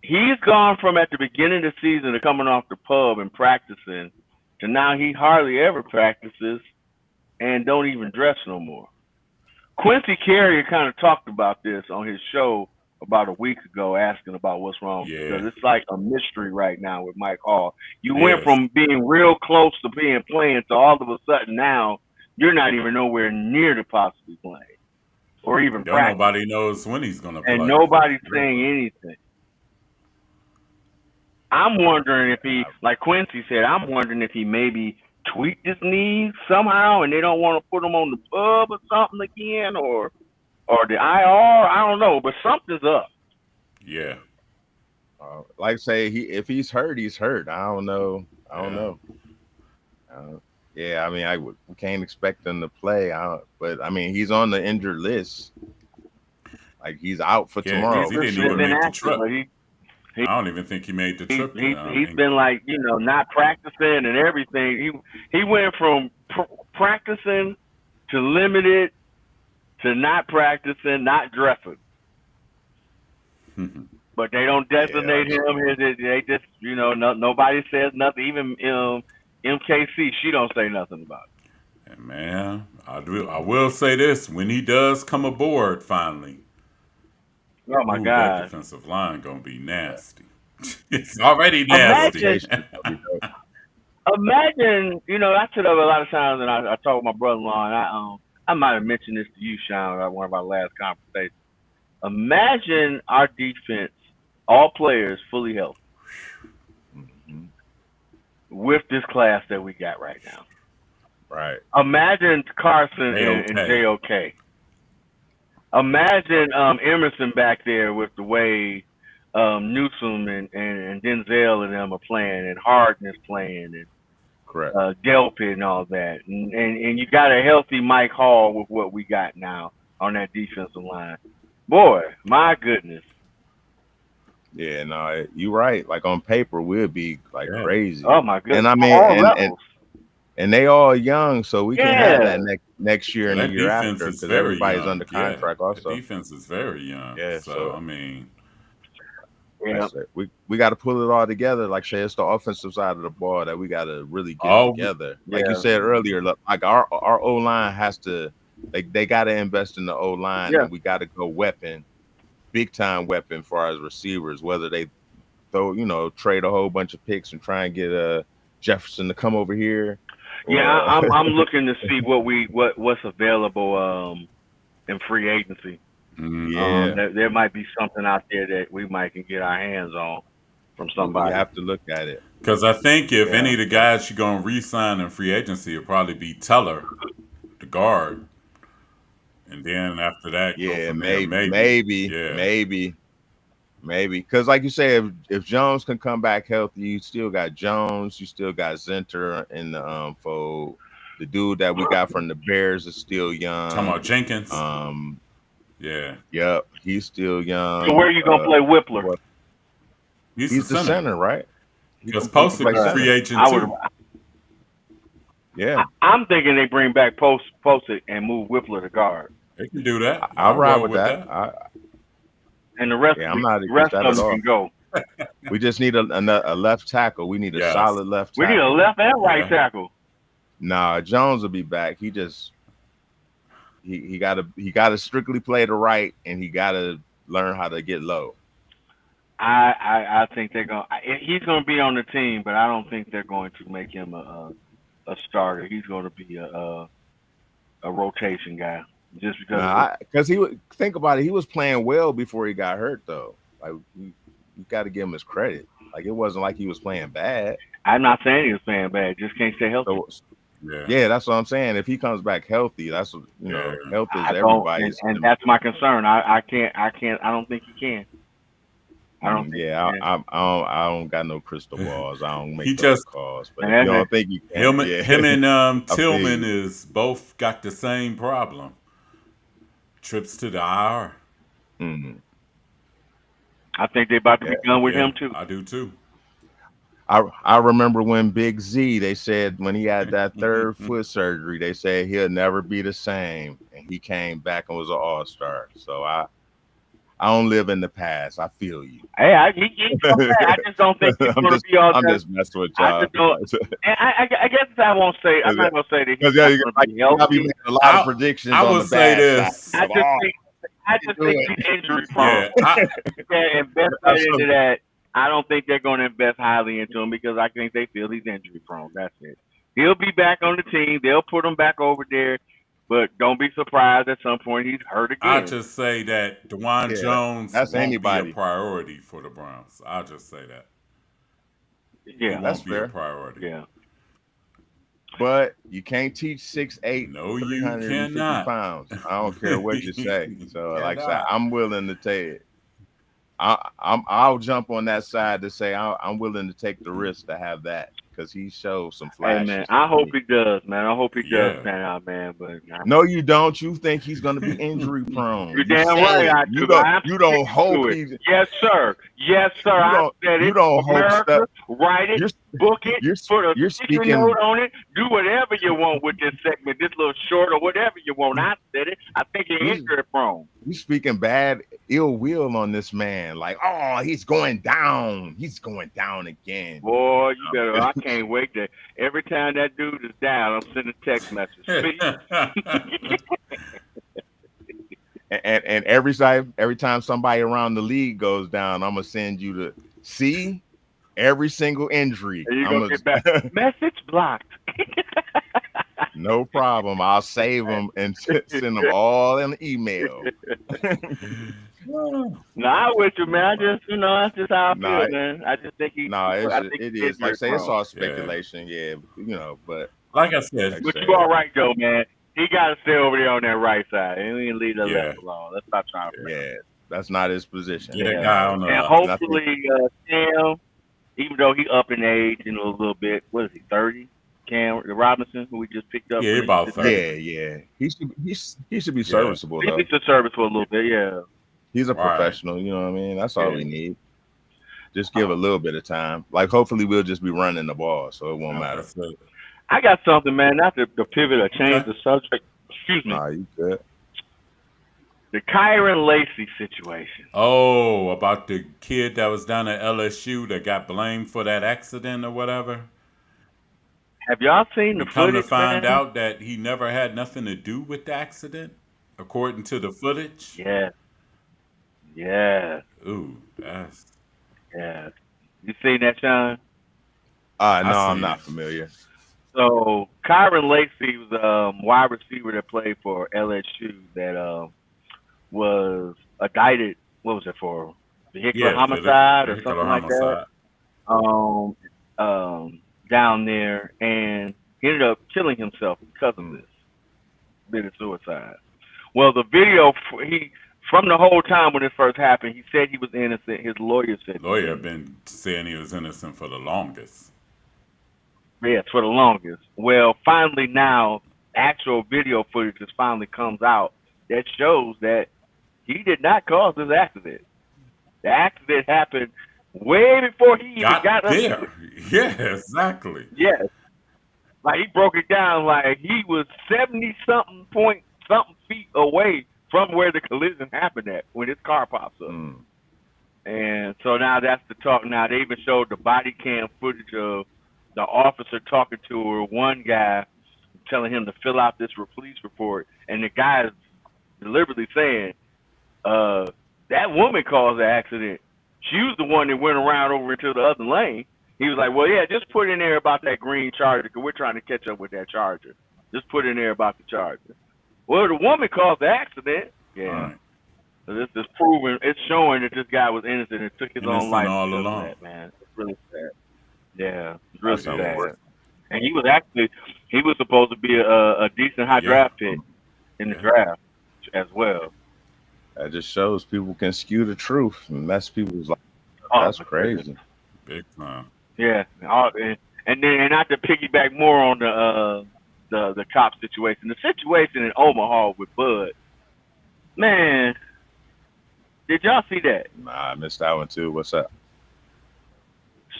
Speaker 3: He's gone from at the beginning of the season to coming off the pub and practicing to now he hardly ever practices and don't even dress no more. Quincy Carrier kind of talked about this on his show about a week ago, asking about what's wrong because
Speaker 1: Yeah.
Speaker 3: it's like a mystery right now with Mike Hall. You
Speaker 1: It
Speaker 3: went
Speaker 1: is.
Speaker 3: from being real close to being playing to all of a sudden now you're not even nowhere near to possibly playing or even
Speaker 1: Don't
Speaker 3: practice,
Speaker 1: nobody knows when he's gonna
Speaker 3: and
Speaker 1: play.
Speaker 3: nobody's saying anything. I'm wondering if he, like Quincy said, I'm wondering if he maybe tweaked his knees somehow, and they don't want to put him on the pub or something again, or the IR. I don't know, but something's up.
Speaker 1: Yeah.
Speaker 2: Like say if he's hurt, he's hurt. I don't know. I don't
Speaker 1: Yeah.
Speaker 2: know. Yeah, I mean, we can't expect him to play. But I mean, he's on the injured list. Like he's out for
Speaker 1: Yeah,
Speaker 2: tomorrow.
Speaker 1: because he
Speaker 3: He's
Speaker 1: didn't even
Speaker 3: been
Speaker 1: make the
Speaker 3: active,
Speaker 1: trip.
Speaker 3: but
Speaker 1: I don't even think he made the trip to
Speaker 3: he's been like not practicing and everything. He went from practicing to limited to not practicing, not dressing. But they don't designate him. They just nobody says nothing. Even MKC, she don't say nothing about it.
Speaker 1: And man, I will say this: when he does come aboard finally,
Speaker 3: Oh my
Speaker 1: ooh, that
Speaker 3: God!
Speaker 1: defensive line gonna be nasty. It's already nasty.
Speaker 3: Imagine, I sit up a lot of times and I talk with my brother-in-law, and I might have mentioned this to you, Sean, at one of our last conversations. Imagine our defense, all players fully healthy, with this class that we got right now.
Speaker 2: Right.
Speaker 3: Imagine Carson and JOK. Imagine Emerson back there with the way Newsome and Denzel and them are playing, and Harden is playing, and
Speaker 2: correct.
Speaker 3: Delpit and all that, and you got a healthy Mike Hall with what we got now on that defensive line. Boy, my goodness.
Speaker 2: Yeah, no, you're right. Like on paper, we'll be like crazy.
Speaker 3: Oh my goodness!
Speaker 2: And I mean, and they all young, so we can have that next year and the year after because everybody's under contract. Also,
Speaker 1: the defense is very young.
Speaker 2: Yeah,
Speaker 1: so I mean,
Speaker 2: we got to pull it all together. Like say, it's the offensive side of the ball that we got to really get together. Like you said earlier, like our O line has to. They got to invest in the O line, and we got to go big time weapon for our receivers. Whether they trade a whole bunch of picks and try and get Jefferson to come over here.
Speaker 3: Yeah, I'm looking to see what's available in free agency.
Speaker 2: Yeah,
Speaker 3: there might be something out there that we might can get our hands on from somebody.
Speaker 2: We have to look at it
Speaker 1: because I think if any of the guys you're gonna re-sign in free agency, it'll probably be Teller, the guard, and then after that,
Speaker 2: maybe. Because like you say, if Jones can come back healthy, you still got Jones, you still got Zenter in the fold. The dude that we got from the Bears is still young.
Speaker 1: Talking about Jenkins.
Speaker 2: Yep, he's still young.
Speaker 3: So where are you gonna play Whippler?
Speaker 2: He's the center, right?
Speaker 1: He's supposed to be free agent too.
Speaker 2: Yeah,
Speaker 3: I'm thinking they bring back Posey and move Whippler to guard.
Speaker 1: They can do that.
Speaker 2: I'll ride with that.
Speaker 3: And the rest,
Speaker 2: I'm not
Speaker 3: rest of them can go.
Speaker 2: We just need a left tackle. We need a solid left tackle.
Speaker 3: We need a left and right tackle.
Speaker 2: Nah, Jones will be back. He gotta strictly play the right, and he gotta learn how to get low.
Speaker 3: I think they're going. He's going to be on the team, but I don't think they're going to make him a starter. He's going to be a rotation guy just because of
Speaker 2: Nah, because he would think about it. He was playing well before he got hurt, though. Like you got to give him his credit. Like it wasn't like he was playing bad.
Speaker 3: I'm not saying he was playing bad. Just can't stay healthy.
Speaker 2: So
Speaker 1: Yeah.
Speaker 2: yeah, that's what I'm saying. If he comes back healthy, that's what
Speaker 1: Yeah.
Speaker 2: health is
Speaker 3: I don't,
Speaker 2: everybody's.
Speaker 3: and that's my concern. I can't. I don't think he can. I don't think
Speaker 2: Yeah,
Speaker 3: he can.
Speaker 2: I don't got no crystal balls. I don't
Speaker 1: He
Speaker 2: make those
Speaker 1: just
Speaker 2: calls. But
Speaker 3: And
Speaker 2: if you
Speaker 3: that's
Speaker 2: don't think you can,
Speaker 1: him
Speaker 2: yeah,
Speaker 1: him and
Speaker 2: I feel
Speaker 1: Tillman
Speaker 2: you.
Speaker 1: is both got the same problem. Trips to the IR.
Speaker 2: Mhm.
Speaker 3: I think they're about to be
Speaker 2: Yeah.
Speaker 3: done with
Speaker 1: Yeah,
Speaker 3: him too.
Speaker 1: I do too.
Speaker 2: I remember when Big Z, they said when he had that third foot surgery, they said he'll never be the same, and he came back and was an all-star. So I don't live in the past. I feel you.
Speaker 3: Hey, he's come back. I just don't think he's
Speaker 2: I'm
Speaker 3: going to
Speaker 2: just
Speaker 3: be all
Speaker 2: I'm
Speaker 3: that.
Speaker 2: just messing with
Speaker 3: I
Speaker 2: y'all.
Speaker 3: just don't. And I guess I won't say. I'm not going to say that he's
Speaker 2: Because
Speaker 3: not
Speaker 2: you
Speaker 3: going to
Speaker 2: like
Speaker 3: be
Speaker 2: you gotta be
Speaker 3: healthy.
Speaker 2: making a lot of
Speaker 1: I
Speaker 2: predictions
Speaker 1: I
Speaker 2: on
Speaker 1: would
Speaker 2: the
Speaker 1: say
Speaker 2: bad side.
Speaker 1: this.
Speaker 3: I just think. I
Speaker 2: You
Speaker 3: just
Speaker 2: do
Speaker 3: think
Speaker 2: it.
Speaker 3: he's injury prone.
Speaker 1: Yeah,
Speaker 3: Yeah, invest right into that. I don't think they're going to invest highly into him because I think they feel he's injury prone. That's it. He'll be back on the team. They'll put him back over there, but don't be surprised at some point he's hurt
Speaker 1: I
Speaker 3: again.
Speaker 1: just say that DeJuan
Speaker 2: Yeah,
Speaker 1: Jones
Speaker 2: that's
Speaker 1: won't be a
Speaker 2: anybody.
Speaker 1: priority for the Browns. I'll just say that he
Speaker 3: Yeah,
Speaker 2: That's
Speaker 1: won't be a
Speaker 2: fair.
Speaker 1: priority.
Speaker 3: yeah.
Speaker 2: But you can't teach 6'8",
Speaker 1: No, you
Speaker 2: 350
Speaker 1: cannot.
Speaker 2: pounds. I don't care what you say.
Speaker 1: You
Speaker 2: So, like I said,
Speaker 1: cannot.
Speaker 2: I'm willing to take it. I'll jump on that side to say I'm willing to take the risk to have that because he showed some
Speaker 3: Hey man,
Speaker 2: flashes
Speaker 3: I
Speaker 2: to
Speaker 3: hope
Speaker 2: me.
Speaker 3: he does, man. I hope he does
Speaker 1: Yeah.
Speaker 3: pan out, man. But
Speaker 2: No, you don't. You think he's going to be injury prone.
Speaker 3: you're
Speaker 2: You
Speaker 3: damn
Speaker 2: say
Speaker 3: right
Speaker 2: it.
Speaker 3: I do. I'm
Speaker 2: You don't
Speaker 3: sticking
Speaker 2: hope
Speaker 3: to it.
Speaker 2: he's.
Speaker 3: Yes, sir. Yes, sir. I said
Speaker 2: You
Speaker 3: it.
Speaker 2: don't hope stuff.
Speaker 3: America, write it,
Speaker 2: You're
Speaker 3: book it,
Speaker 2: you're
Speaker 3: put a
Speaker 2: you're
Speaker 3: sticky
Speaker 2: speaking.
Speaker 3: note on it, do whatever you want with this segment, this little short or whatever you want. I said it. I think you're
Speaker 2: You
Speaker 3: injury prone.
Speaker 2: you speaking bad ill will on this man. Like, oh, he's going down. He's going down again.
Speaker 3: Boy, you better. I can't wait to. Every time that dude is down, I'm sending a text message.
Speaker 2: And every time somebody around the league goes down, I'm gonna send you to see every single injury.
Speaker 3: And you
Speaker 2: I'm
Speaker 3: gonna get back. Message blocked.
Speaker 2: no problem. I'll save them and send them all in the email.
Speaker 3: No, I with you, man. I just, that's just how I
Speaker 2: Nah,
Speaker 3: feel, man. I just think
Speaker 2: nah,
Speaker 3: I think
Speaker 2: it
Speaker 3: he's
Speaker 2: is. Like I
Speaker 3: injury
Speaker 2: say, it's
Speaker 3: prone.
Speaker 2: all
Speaker 1: Yeah.
Speaker 2: speculation. Yeah, but
Speaker 1: Like I said,
Speaker 2: like I
Speaker 3: But
Speaker 2: say,
Speaker 3: you all right though, man. He got to stay over there on that right side, and we can leave the
Speaker 1: yeah,
Speaker 3: left alone. Let's stop trying to play.
Speaker 2: yeah, that's not his position.
Speaker 1: get a
Speaker 3: Yeah,
Speaker 1: guy on the
Speaker 3: and
Speaker 1: line.
Speaker 3: hopefully, Cam, even though he up in age in a little bit, what is he, 30? Cam Robinson, who we just picked up.
Speaker 1: Yeah,
Speaker 3: from
Speaker 1: about
Speaker 3: Mississippi
Speaker 1: 30.
Speaker 2: Yeah. He should be
Speaker 1: Yeah.
Speaker 2: serviceable
Speaker 3: He
Speaker 2: though.
Speaker 3: needs to service for a little bit, yeah.
Speaker 2: He's a
Speaker 1: Right.
Speaker 2: professional. You know what I mean? That's all
Speaker 3: Yeah.
Speaker 2: we need. Just give a little bit of time. Like hopefully we'll just be running the ball, so it won't matter.
Speaker 1: That's it.
Speaker 3: I got something, man. Not to pivot or change
Speaker 1: Okay.
Speaker 3: the subject. Excuse me.
Speaker 2: Nah, you good.
Speaker 3: The Kyron Lacey situation.
Speaker 1: Oh, about the kid that was down at LSU that got blamed for that accident or whatever.
Speaker 3: Have y'all seen
Speaker 1: We
Speaker 3: the
Speaker 1: come to
Speaker 3: footage,
Speaker 1: find
Speaker 3: man?
Speaker 1: out that he never had nothing to do with the accident, according to the footage.
Speaker 3: Yeah. Yeah.
Speaker 1: Ooh, that's
Speaker 3: Yeah. You seen that, Sean?
Speaker 2: No,
Speaker 1: I
Speaker 2: I'm
Speaker 1: seen
Speaker 2: not
Speaker 1: it.
Speaker 2: familiar.
Speaker 3: So Kyron Lacey was a wide receiver that played for LSU that was indicted. What was it for? Vehicular
Speaker 1: Yeah,
Speaker 3: homicide or
Speaker 1: vehicular
Speaker 3: something like that.
Speaker 1: homicide.
Speaker 3: Down there, and he ended up killing himself because of
Speaker 2: Mm.
Speaker 3: this. Committed suicide. Well, the video from the whole time when it first happened, he said he was innocent. His lawyer said
Speaker 1: Lawyer been saying he was innocent for the longest.
Speaker 3: yes, for the longest. Well, finally now, actual video footage has finally comes out that shows that he did not cause this accident. The accident happened way before he even got
Speaker 1: Got
Speaker 3: up to it.
Speaker 1: there. Yeah, exactly.
Speaker 3: Yes. Like he broke it down like he was 70 something feet away from where the collision happened at when his car pops up.
Speaker 2: Mm.
Speaker 3: And so now that's the talk. Now they even showed the body cam footage of the officer talking to her. One guy telling him to fill out this police report, and the guy is deliberately saying, that woman caused the accident. She was the one that went around over into the other lane. He was like, well, yeah, just put in there about that green Charger because we're trying to catch up with that Charger. Just put in there about the Charger. Well, the woman caused the accident. Yeah.
Speaker 1: Right.
Speaker 3: So this is proving, it's showing that this guy was innocent and took his own
Speaker 1: Innocent
Speaker 3: life
Speaker 1: all
Speaker 3: because of
Speaker 1: along.
Speaker 3: that, man. It's really sad. Yeah, it's really
Speaker 2: That's
Speaker 3: sad.
Speaker 2: unfortunate.
Speaker 3: And he was supposed to be a decent high draft pick in the draft as well.
Speaker 2: That just shows people can skew the truth and mess people's lives.
Speaker 3: Oh,
Speaker 2: That's crazy.
Speaker 1: Big time.
Speaker 3: Yeah, and not to piggyback more on the cop situation. The situation in Omaha with Bud, man, did y'all see that?
Speaker 2: Nah, I missed that one too. What's up?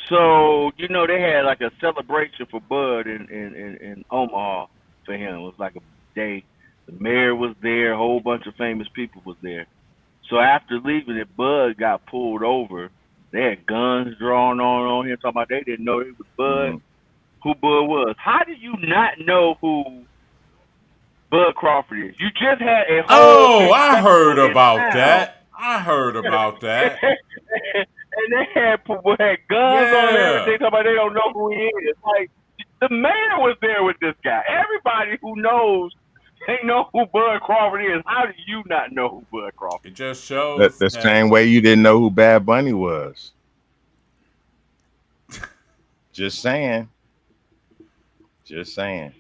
Speaker 3: So they had like a celebration for Bud in Omaha for him. It was like a day. The mayor was there. A whole bunch of famous people was there. So after leaving it, Bud got pulled over. They had guns drawn on him, talking about they didn't know it was Bud, who Bud was. How do you not know who Bud Crawford is? You just had a whole...
Speaker 1: Oh, I heard about that. I heard about that.
Speaker 3: And they had guns on everything, talking about they don't know who he is. Like, the mayor was there with this guy. Everybody who knows, they know who Bud Crawford is. How do you not know who Bud Crawford is?
Speaker 1: It just shows
Speaker 2: The same way you didn't know who Bad Bunny was. Just saying. Just saying.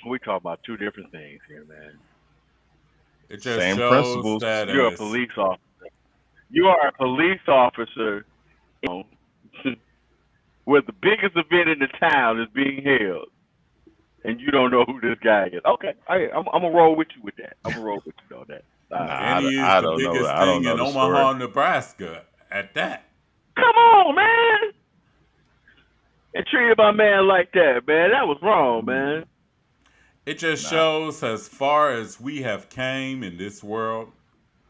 Speaker 3: We talk about two different things here, man.
Speaker 1: It just
Speaker 2: Same
Speaker 1: shows
Speaker 2: principles.
Speaker 1: that
Speaker 3: You're a police officer. You are a police officer, where the biggest event in the town is being held, and you don't know who this guy is. Okay, I'm gonna roll with you with that. I'm gonna roll with you on that.
Speaker 1: And he is
Speaker 2: I
Speaker 1: the
Speaker 2: don't know.
Speaker 1: biggest
Speaker 2: I don't
Speaker 1: thing
Speaker 2: know
Speaker 1: in
Speaker 2: the
Speaker 1: Omaha,
Speaker 2: story.
Speaker 1: Nebraska. At that.
Speaker 3: Come on, man. And treated my man like that, man. That was wrong, man.
Speaker 1: It just shows as far as we have came in this world,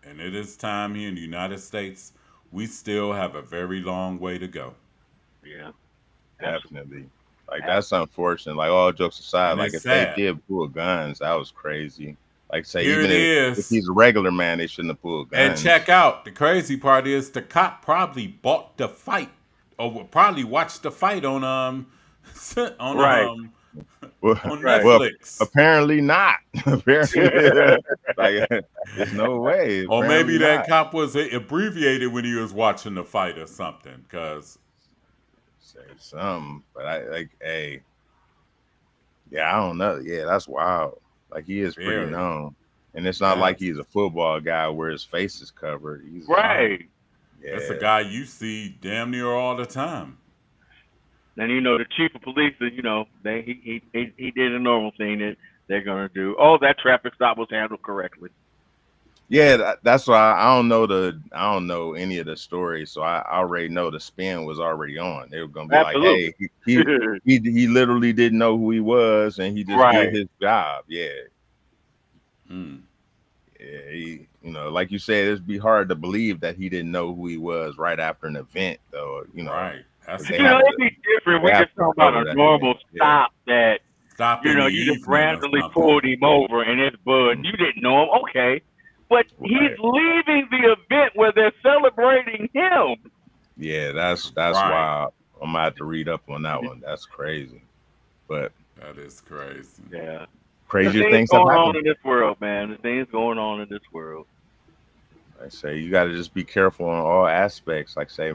Speaker 1: and it is time here in the United States, we still have a very long way to go.
Speaker 3: Yeah.
Speaker 2: Definitely. Like, that's unfortunate. Like, all jokes aside,
Speaker 1: And
Speaker 2: like,
Speaker 1: it's
Speaker 2: if they
Speaker 1: sad.
Speaker 2: did pull guns, that was crazy. Like, say,
Speaker 1: Here
Speaker 2: even
Speaker 1: it
Speaker 2: if
Speaker 1: is.
Speaker 2: he's a regular man, they shouldn't have pulled guns.
Speaker 1: And check out, the crazy part is the cop probably bought the fight, or probably watched the fight on
Speaker 3: Right.
Speaker 2: Well,
Speaker 1: on
Speaker 3: Right.
Speaker 1: Netflix.
Speaker 2: apparently not. Apparently, like, there's no way.
Speaker 1: Or maybe
Speaker 2: Apparently
Speaker 1: that
Speaker 2: not.
Speaker 1: cop was abbreviated when he was watching the fight or something. Because
Speaker 2: Say something, but hey, yeah, I don't know. Yeah, that's wild. Like, he is pretty
Speaker 1: Very.
Speaker 2: known, and it's not like he's a football guy where his face is covered. He's
Speaker 3: Right.
Speaker 2: Yeah,
Speaker 1: that's a guy you see damn near all the time.
Speaker 3: And the chief of police, he did a normal thing that they're gonna do. Oh, that traffic stop was handled correctly.
Speaker 2: Yeah, that's why I don't know any of the stories, so I already know the spin was already on. They were gonna be
Speaker 3: Absolutely.
Speaker 2: like, hey, he literally didn't know who he was, and he just
Speaker 3: Right.
Speaker 2: did his job. Yeah,
Speaker 1: Hmm.
Speaker 2: yeah. He, like you said, it'd be hard to believe that he didn't know who he was right after an event, though.
Speaker 1: Right. That's
Speaker 2: They
Speaker 3: It'd
Speaker 2: have
Speaker 3: be different. We
Speaker 2: they have
Speaker 3: just
Speaker 2: to
Speaker 3: talking about
Speaker 2: cover
Speaker 3: a
Speaker 2: that
Speaker 3: normal
Speaker 2: thing. Yeah.
Speaker 3: stop that
Speaker 1: stop in the
Speaker 3: you just
Speaker 1: evening or
Speaker 3: randomly
Speaker 1: something.
Speaker 3: pulled him over and it's Bud. You didn't know him, okay? But he's
Speaker 2: Right.
Speaker 3: leaving the event where they're celebrating him.
Speaker 2: Yeah, that's
Speaker 1: Right.
Speaker 2: wild. I'm gonna have to read up on that one. That's crazy, but
Speaker 1: That is crazy.
Speaker 3: Yeah.
Speaker 2: crazier
Speaker 3: The
Speaker 2: things have
Speaker 3: going on
Speaker 2: happened.
Speaker 3: in this world, man. The things going on in this world.
Speaker 2: I say you got to just be careful on all aspects. Like, say,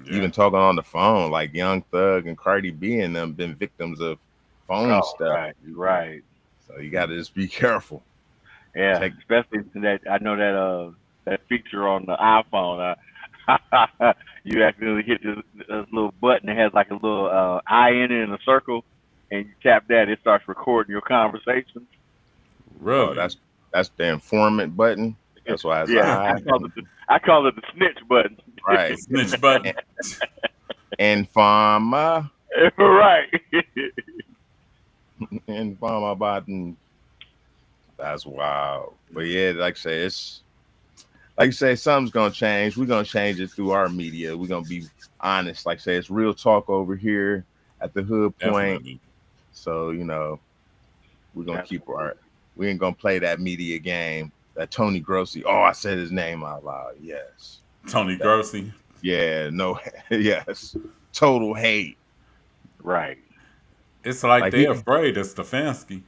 Speaker 1: Yeah.
Speaker 2: even talking on the phone, like Young Thug and Cardi B and them been victims of phone stuff.
Speaker 3: Right.
Speaker 2: So you got to just be careful.
Speaker 3: Yeah.
Speaker 2: Take-
Speaker 3: Especially that I know that feature on the iPhone. You accidentally hit this little button that has like a little eye in it in a circle, and you tap that, it starts recording your conversation.
Speaker 1: Really?
Speaker 2: Oh, that's the informant button. That's why it's
Speaker 3: Yeah, I call it the snitch button.
Speaker 2: right.
Speaker 1: Snitch button.
Speaker 2: Informa,
Speaker 3: Right.
Speaker 2: informa button. That's wild. But yeah, like I say, it's like you say, something's gonna change. We're gonna change it through our media. We're gonna be honest. Like I say, it's real talk over here at the Hood Point.
Speaker 1: Definitely.
Speaker 2: So We're gonna keep
Speaker 3: Absolutely.
Speaker 2: our. We ain't gonna play that media game. That Tony Grossi. Oh, I said his name out loud. Yes.
Speaker 1: Tony
Speaker 2: That.
Speaker 1: Grossi.
Speaker 2: Yeah. No. Yes. Total hate.
Speaker 3: Right.
Speaker 1: It's like
Speaker 2: Like
Speaker 1: they're
Speaker 2: he.
Speaker 1: afraid of Stefanski.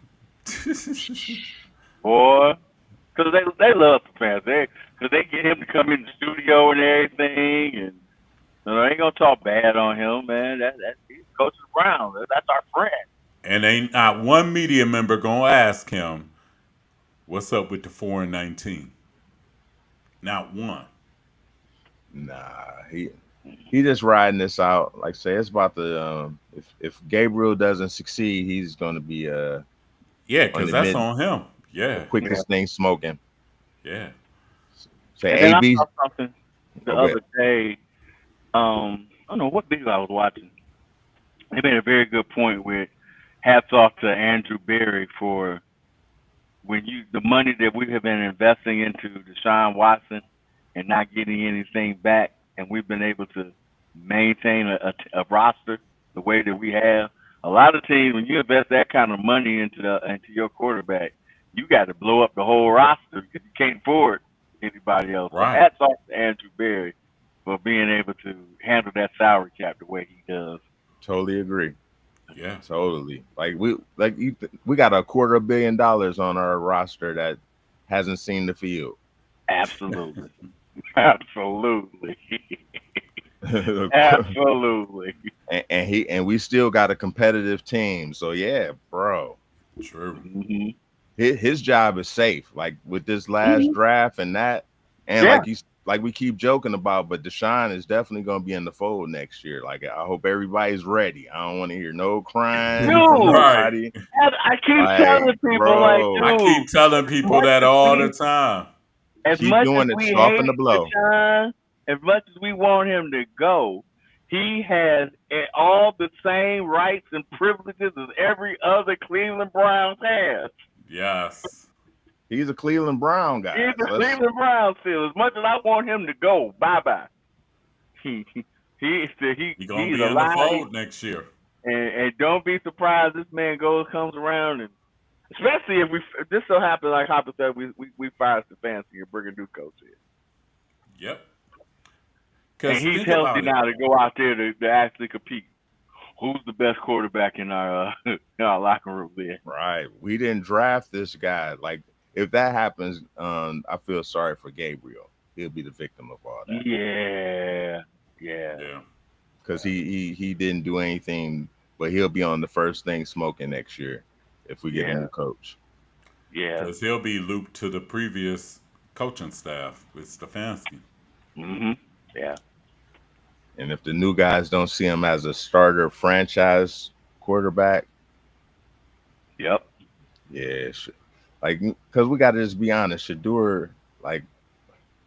Speaker 3: Boy, because they love the fans. Because they get him to come in the studio and everything, and they ain't gonna talk bad on him, man. That's he's Coach Brown. That's our friend.
Speaker 1: And ain't not one media member gonna ask him, what's up with the 4-19? Not one.
Speaker 2: Nah. He just riding this out. Like I say, it's about the if Gabriel doesn't succeed, he's gonna be
Speaker 1: Yeah,
Speaker 2: on
Speaker 1: because
Speaker 2: the
Speaker 1: that's
Speaker 2: mid
Speaker 1: on him.
Speaker 2: the
Speaker 1: Yeah,
Speaker 3: Yeah.
Speaker 2: quickest thing smoking.
Speaker 1: yeah.
Speaker 2: Say
Speaker 3: And then I
Speaker 2: AB.
Speaker 3: saw something the
Speaker 2: Oh, good.
Speaker 3: other day. I don't know what video I was watching. They made a very good point with hats off to Andrew Berry for the money that we have been investing into Deshaun Watson and not getting anything back, and we've been able to maintain a roster the way that we have. A lot of teams, when you invest that kind of money into your quarterback, you got to blow up the whole roster because you can't afford anybody else. So
Speaker 1: Right.
Speaker 3: hats off to Andrew Berry for being able to handle that salary cap the way he does.
Speaker 2: Totally agree.
Speaker 1: Yeah.
Speaker 2: Totally. We got $250 million on our roster that hasn't seen the field.
Speaker 3: Absolutely, absolutely,
Speaker 2: and,
Speaker 3: absolutely.
Speaker 2: and we still got a competitive team. So yeah, bro.
Speaker 1: True.
Speaker 3: Hmm.
Speaker 2: His job is safe. Like with this last
Speaker 3: Hmm.
Speaker 2: draft and that, and
Speaker 3: Yeah.
Speaker 2: like we keep joking about, but Deshaun is definitely gonna be in the fold next year. Like I hope everybody's ready. I don't want to hear no crying from
Speaker 3: Dude,
Speaker 1: Right.
Speaker 2: nobody.
Speaker 3: I keep
Speaker 2: Like,
Speaker 3: telling people, like,
Speaker 2: bro,
Speaker 1: I
Speaker 3: dude,
Speaker 1: keep telling
Speaker 3: as
Speaker 1: people
Speaker 3: much
Speaker 1: that
Speaker 3: as
Speaker 1: all the
Speaker 3: we,
Speaker 1: time.
Speaker 3: as
Speaker 2: keep
Speaker 3: much as
Speaker 2: doing it.
Speaker 3: we
Speaker 2: Soften the
Speaker 3: hate
Speaker 2: blow.
Speaker 3: Deshaun, as much as we want him to go, he has all the same rights and privileges as every other Cleveland Browns has.
Speaker 1: Yes.
Speaker 2: He's a Cleveland Brown guy.
Speaker 3: He's the
Speaker 2: So let's.
Speaker 3: Cleveland Browns still. As much as I want him to go, bye bye. He
Speaker 1: He gonna
Speaker 3: he's
Speaker 1: be in the
Speaker 3: alive,
Speaker 1: fold next year.
Speaker 3: and don't be surprised this man comes around, and especially if this so happens, like Hopper said, we fire Stefanski and bring a new coach in,
Speaker 1: Yep.
Speaker 3: and
Speaker 1: Cause
Speaker 3: he's
Speaker 1: think
Speaker 3: healthy
Speaker 1: about it.
Speaker 3: now to go out there to actually compete. Who's the best quarterback in our in our locker room there?
Speaker 2: Right. We didn't draft this guy. Like, if that happens, I feel sorry for Gabriel. He'll be the victim of all that
Speaker 3: Yeah, yeah,
Speaker 1: Yeah.
Speaker 2: because he didn't do anything, but he'll be on the first thing smoking next year if we get a
Speaker 3: yeah,
Speaker 2: new coach.
Speaker 3: yeah.
Speaker 1: Cause he'll be looped to the previous coaching staff with Stefanski.
Speaker 3: Mhm. Yeah.
Speaker 2: And if the new guys don't see him as a starter franchise quarterback,
Speaker 3: Yep.
Speaker 2: yeah, like because we got to just be honest, Shador, like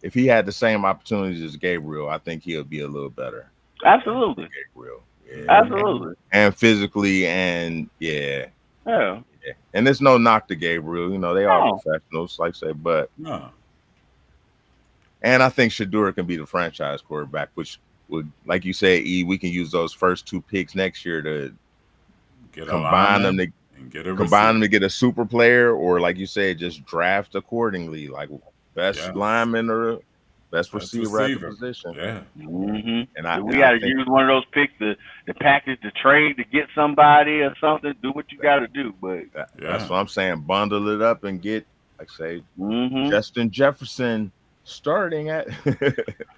Speaker 2: if he had the same opportunities as Gabriel, I think he'll be a little better than
Speaker 3: Absolutely.
Speaker 2: Gabriel. Yeah,
Speaker 3: Absolutely.
Speaker 2: and physically, and yeah.
Speaker 3: Yeah.
Speaker 2: Yeah. And there's no knock to Gabriel. You know, they are
Speaker 3: No.
Speaker 2: professionals, like I say, but
Speaker 1: No.
Speaker 2: and I think Shador can be the franchise quarterback, which would, like you said, we can use those first 2 picks next year to
Speaker 1: Get a
Speaker 2: combine them
Speaker 1: lineman
Speaker 2: to
Speaker 1: and get a
Speaker 2: combine them
Speaker 1: receiver.
Speaker 2: to get a super player, or like you said, just draft accordingly, like best
Speaker 1: Yeah.
Speaker 2: lineman or best
Speaker 1: Best
Speaker 2: receiver at the
Speaker 1: receiver.
Speaker 2: position.
Speaker 1: Yeah.
Speaker 3: Mhm.
Speaker 2: And
Speaker 3: So we
Speaker 2: I
Speaker 3: got to
Speaker 2: think
Speaker 3: use one of those picks to package the trade to get somebody or something. Do what you got to do, but
Speaker 2: that's
Speaker 1: Yeah.
Speaker 2: what I'm saying. Bundle it up and get, like say,
Speaker 3: mhm.
Speaker 2: Justin Jefferson starting at.
Speaker 3: Hey,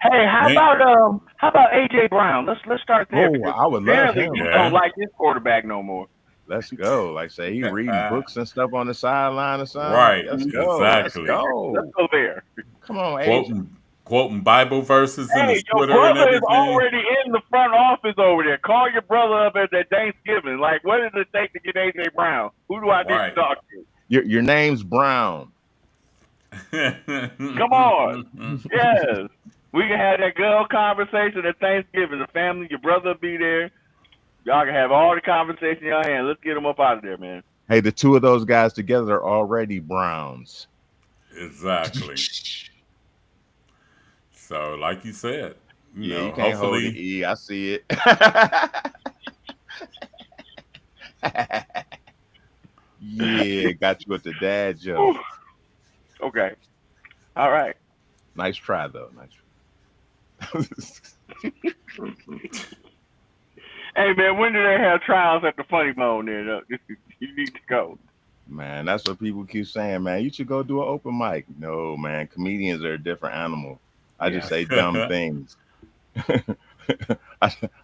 Speaker 1: Nate.
Speaker 3: how about AJ Brown? Let's start there
Speaker 2: Oh,
Speaker 3: because
Speaker 2: I would love
Speaker 3: apparently
Speaker 2: him.
Speaker 3: he don't
Speaker 1: Yeah.
Speaker 3: like his quarterback no more.
Speaker 2: Let's go. Like say he reading books and stuff on the sideline or something.
Speaker 1: Right.
Speaker 2: Let's
Speaker 3: Mhm.
Speaker 2: go. Let's
Speaker 1: Exactly.
Speaker 3: Let's
Speaker 2: go.
Speaker 3: go there.
Speaker 2: Come on, AJ.
Speaker 1: Quoting Bible verses in
Speaker 3: Hey,
Speaker 1: his
Speaker 3: your
Speaker 1: Twitter and
Speaker 3: brother is
Speaker 1: everything.
Speaker 3: already in the front office over there. Call your brother up at that Thanksgiving. Like, what does it take to get AJ Brown? Who do I need to
Speaker 1: Right.
Speaker 3: talk to?
Speaker 2: Your name's Brown.
Speaker 3: Come on. Yes. We can have that good old conversation at Thanksgiving. The family, your brother will be there. Y'all can have all the conversation in your hand. Let's get them up out of there, man.
Speaker 2: Hey, the two of those guys together are already Browns.
Speaker 1: Exactly. So, like you said,
Speaker 2: Yeah, you can't hold the
Speaker 1: hopefully,
Speaker 2: E. I see it. Yeah, got you with the dad joke.
Speaker 3: Whew. Okay. All right.
Speaker 2: Nice try though. Nice try.
Speaker 3: Hey man, when do they have trials at the Funny Bone? There, you need to go.
Speaker 2: Man, that's what people keep saying, man. You should go do an open mic. No, man. Comedians are a different animal. I just
Speaker 3: Yeah.
Speaker 2: say dumb things.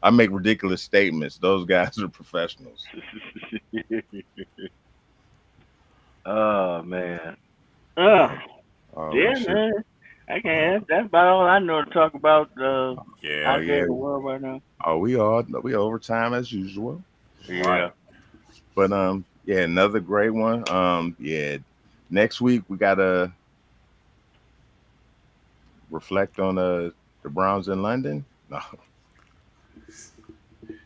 Speaker 2: I make ridiculous statements. Those guys are professionals.
Speaker 3: Oh man. Oh,
Speaker 2: Oh,
Speaker 3: yeah,
Speaker 2: shit.
Speaker 3: man. I can't. That's about all I know to talk about
Speaker 1: Yeah.
Speaker 3: out there
Speaker 2: yeah.
Speaker 3: in the world right now.
Speaker 2: Oh, we overtime as usual.
Speaker 3: Yeah.
Speaker 1: Right.
Speaker 2: But yeah, another great one. Yeah. Next week we gotta reflect on the Browns in London. No.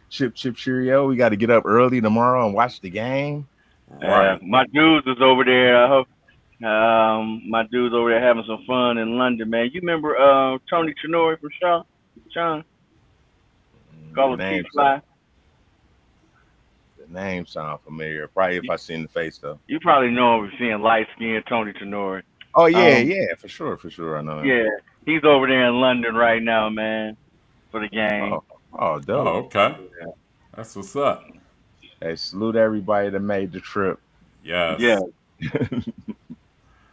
Speaker 2: Chip cheerio. We got to get up early tomorrow and watch the game.
Speaker 1: Right.
Speaker 3: My dudes is over there. I hope my dudes over there having some fun in London, man. You remember Tony Chinori from Sean? Call him
Speaker 2: name
Speaker 3: T-Fly.
Speaker 2: The name sound familiar. Probably if I seen the face though.
Speaker 3: You probably know him if seeing light skinned Tony Chinori.
Speaker 2: Oh yeah, yeah, for sure. I know. Him.
Speaker 3: Yeah, he's over there in London right now, man, for the game.
Speaker 2: Oh, dope.
Speaker 1: Oh, okay.
Speaker 3: Yeah.
Speaker 1: That's what's up.
Speaker 2: Hey, salute everybody that made the trip.
Speaker 1: Yes.
Speaker 3: Yeah.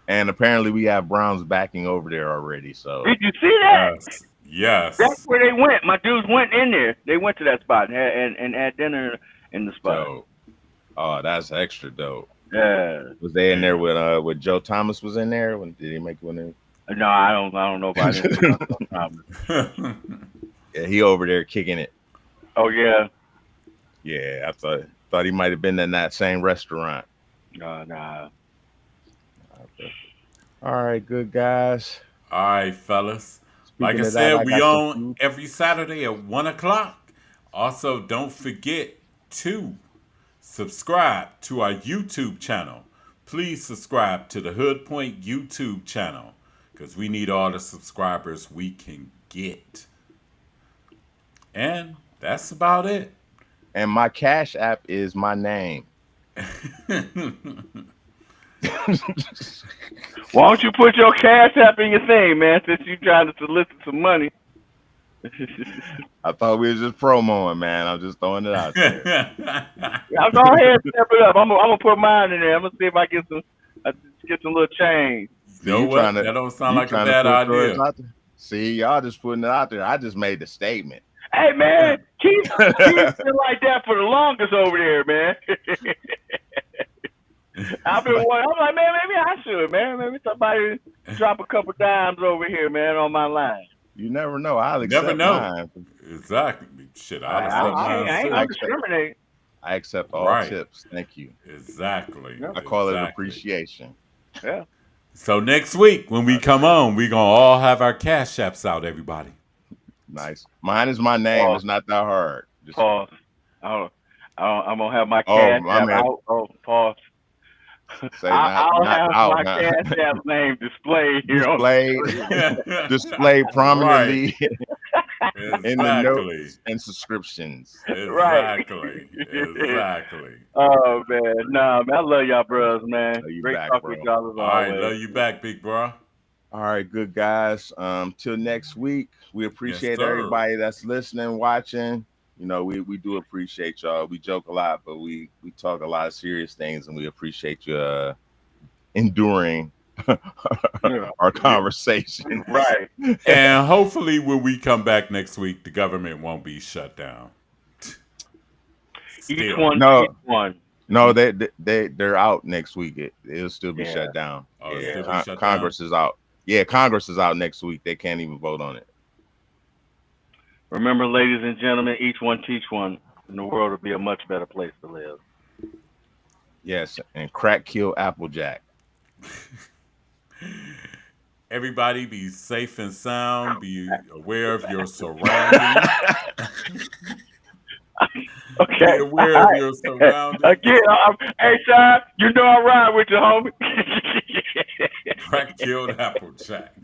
Speaker 2: And apparently we have Browns backing over there already. So
Speaker 3: Did you see that?
Speaker 1: Yes. Yes.
Speaker 3: That's where they went. My dudes went in there. They went to that spot and had dinner in the spot.
Speaker 2: dope. Oh, that's extra dope.
Speaker 3: Yeah.
Speaker 2: Was they in there with Joe Thomas was in there? Did he make one in?
Speaker 3: No, I don't know about it.
Speaker 2: Yeah, he over there kicking it.
Speaker 3: Oh yeah.
Speaker 2: Yeah, I thought he might have been in that same restaurant.
Speaker 3: Nah.
Speaker 2: Okay. All right, good guys.
Speaker 1: All right, fellas. Like I
Speaker 2: Speaking of
Speaker 1: said,
Speaker 2: that, I
Speaker 1: we
Speaker 2: got some
Speaker 1: on
Speaker 2: food.
Speaker 1: every Saturday at 1 o'clock. Also, don't forget to subscribe to our YouTube channel. Please subscribe to the Hood Point YouTube channel because we need all the subscribers we can get. And that's about it.
Speaker 2: And my Cash App is my name.
Speaker 3: Why don't you put your Cash App in your thing, man? Since you trying to solicit some money.
Speaker 2: I thought we was just promoing, man. I'm just throwing it out there.
Speaker 3: I'll go ahead and step it up. I'm gonna put mine in there. I'm gonna see if I get some little change.
Speaker 1: You know what? That don't sound like a bad idea.
Speaker 2: See, y'all just putting it out there. I just made the statement.
Speaker 3: Hey man, Keith's been like that for the longest over there, man. I'm like, man, maybe I should, man. Maybe somebody drop a couple dimes over here, man, on my line.
Speaker 2: You never know. I'll accept
Speaker 1: Never know.
Speaker 2: mine.
Speaker 1: Exactly. Shit,
Speaker 3: I ain't gonna discriminate.
Speaker 2: I accept all tips. Thank you.
Speaker 1: Exactly.
Speaker 2: I call it appreciation.
Speaker 3: Yeah.
Speaker 1: So next week when we come on, we're gonna all have our Cash Apps out, everybody.
Speaker 2: Nice. Mine is my name. It's not that hard. Just
Speaker 3: pause. I'm gonna have my Cash App out. Oh, pause.
Speaker 2: Say
Speaker 3: I'll have
Speaker 2: out,
Speaker 3: my Cash App name displayed here.
Speaker 2: Displayed prominently in the
Speaker 1: Exactly.
Speaker 2: notes and subscriptions.
Speaker 1: Exactly.
Speaker 3: Oh man, nah, man, I love y'all, bros, man.
Speaker 2: Love you
Speaker 3: Great
Speaker 2: back,
Speaker 3: talking
Speaker 2: bro.
Speaker 3: with y'all as
Speaker 1: All right,
Speaker 3: always.
Speaker 1: love you back, big bro.
Speaker 2: All right, good guys. Till next week. We appreciate
Speaker 1: sir.
Speaker 2: everybody that's listening, watching. You know, we do appreciate y'all. We joke a lot, but we talk a lot of serious things, and we appreciate you enduring our conversation.
Speaker 3: Right.
Speaker 1: And hopefully when we come back next week, the government won't be shut down.
Speaker 3: Each
Speaker 1: Still.
Speaker 3: one.
Speaker 2: No, they're out next week. It'll still be shut down.
Speaker 1: Oh, it'll still be shut
Speaker 2: Congress
Speaker 1: down?
Speaker 2: is out. Yeah, Congress is out next week. They can't even vote on it.
Speaker 3: Remember, ladies and gentlemen, each one teach one, and the world will be a much better place to live.
Speaker 2: Yes, and crack kill Applejack.
Speaker 1: Everybody be safe and sound. Be aware of your surroundings.
Speaker 3: Okay.
Speaker 1: Be aware of your surroundings.
Speaker 3: Again, hey, Sean, you know I'm riding with you, homie.
Speaker 1: Crack killed Applejack.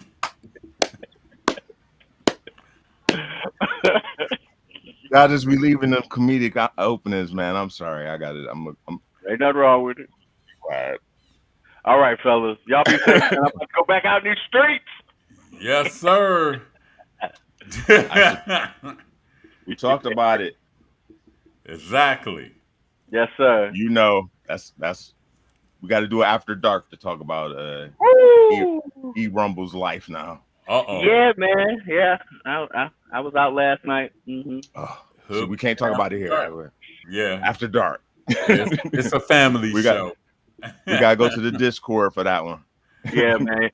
Speaker 2: Y'all just be leaving them comedic openings, man. I'm sorry. I got it. I'm
Speaker 3: Ain't nothing wrong with it.
Speaker 2: quiet.
Speaker 3: All right, fellas. Y'all be safe. Man. I'm about to go back out in these streets.
Speaker 1: Yes, sir.
Speaker 2: We talked about it.
Speaker 1: Exactly.
Speaker 3: Yes, sir.
Speaker 2: You know, that's we got to do it after dark to talk about E Rumble's life now.
Speaker 1: Uh-oh.
Speaker 3: Yeah, man. Yeah, I was out last night.
Speaker 2: Oh, see, we can't talk about it here.
Speaker 1: Yeah.
Speaker 2: After dark.
Speaker 1: It's a family show.
Speaker 2: We gotta go to the Discord for that one.
Speaker 3: Yeah, man.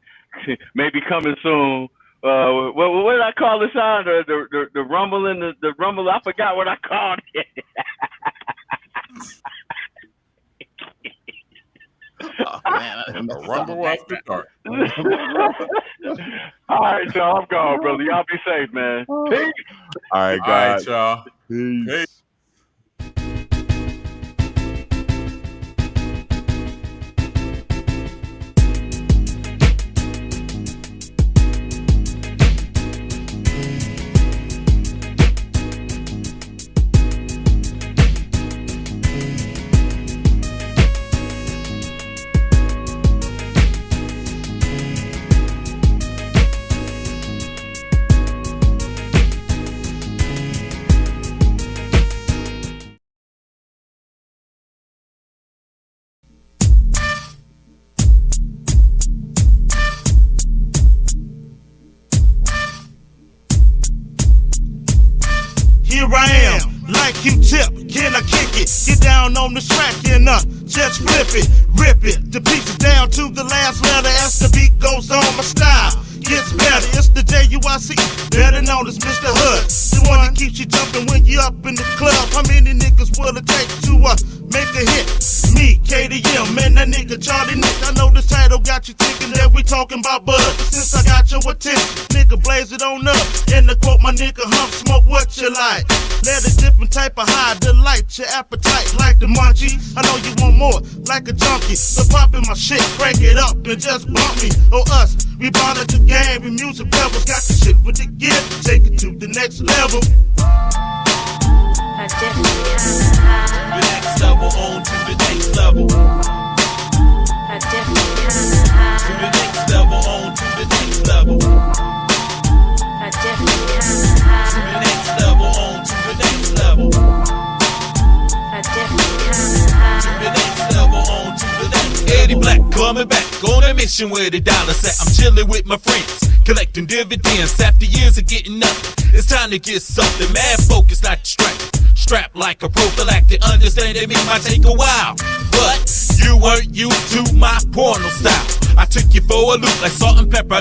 Speaker 3: Maybe coming soon. What did I call this on? The rumble and the rumble. I forgot what I called it.
Speaker 2: Oh, man,
Speaker 1: The Rumble After Dark.
Speaker 3: All right, y'all. I'm gone, brother. Y'all be safe, man. Peace.
Speaker 2: All right,
Speaker 1: All
Speaker 2: guys.
Speaker 1: right, y'all.
Speaker 2: Peace.
Speaker 4: Here I am, like Q-tip, can I kick it? Get down on the track and just flip it, rip it. The pieces down to the last letter as the beat goes on. My style gets better. It's the J-U-I-C, better known as Mr. Hood. The one that keeps you jumping when you up in the club. How many niggas will it take to make a hit? Me, KDM, man, that nigga Charlie Nick. I know this title got you thinking that we talking about bud. But since I got your attention, nigga, blaze it on up. And to quote my nigga Hump, smoke what you like. Let a different type of high delight your appetite like the munchie. I know you want more, like a junkie. So pop in my shit, crank it up and just bump me. Or us, we brought it to game and music rebels. Got the shit with the gift, take it to the next level.
Speaker 5: I definitely kinda high.
Speaker 4: The next level, on to the next level.
Speaker 5: I definitely kinda high.
Speaker 4: To the next level, on to the next level.
Speaker 5: I definitely kinda high.
Speaker 4: To the next level, on to the next level.
Speaker 5: I definitely kinda high.
Speaker 4: To the next level, on to the next level. Eddie Black coming back on a mission where the dollar's at. I'm chilling with my friends, collecting dividends after years of getting nothing. It's time to get something. Mad focus, not distracted. Strapped like a prophylactic. Understand that me might take a while, but you weren't used to my porno style. I took you for a loop like salt and pepper.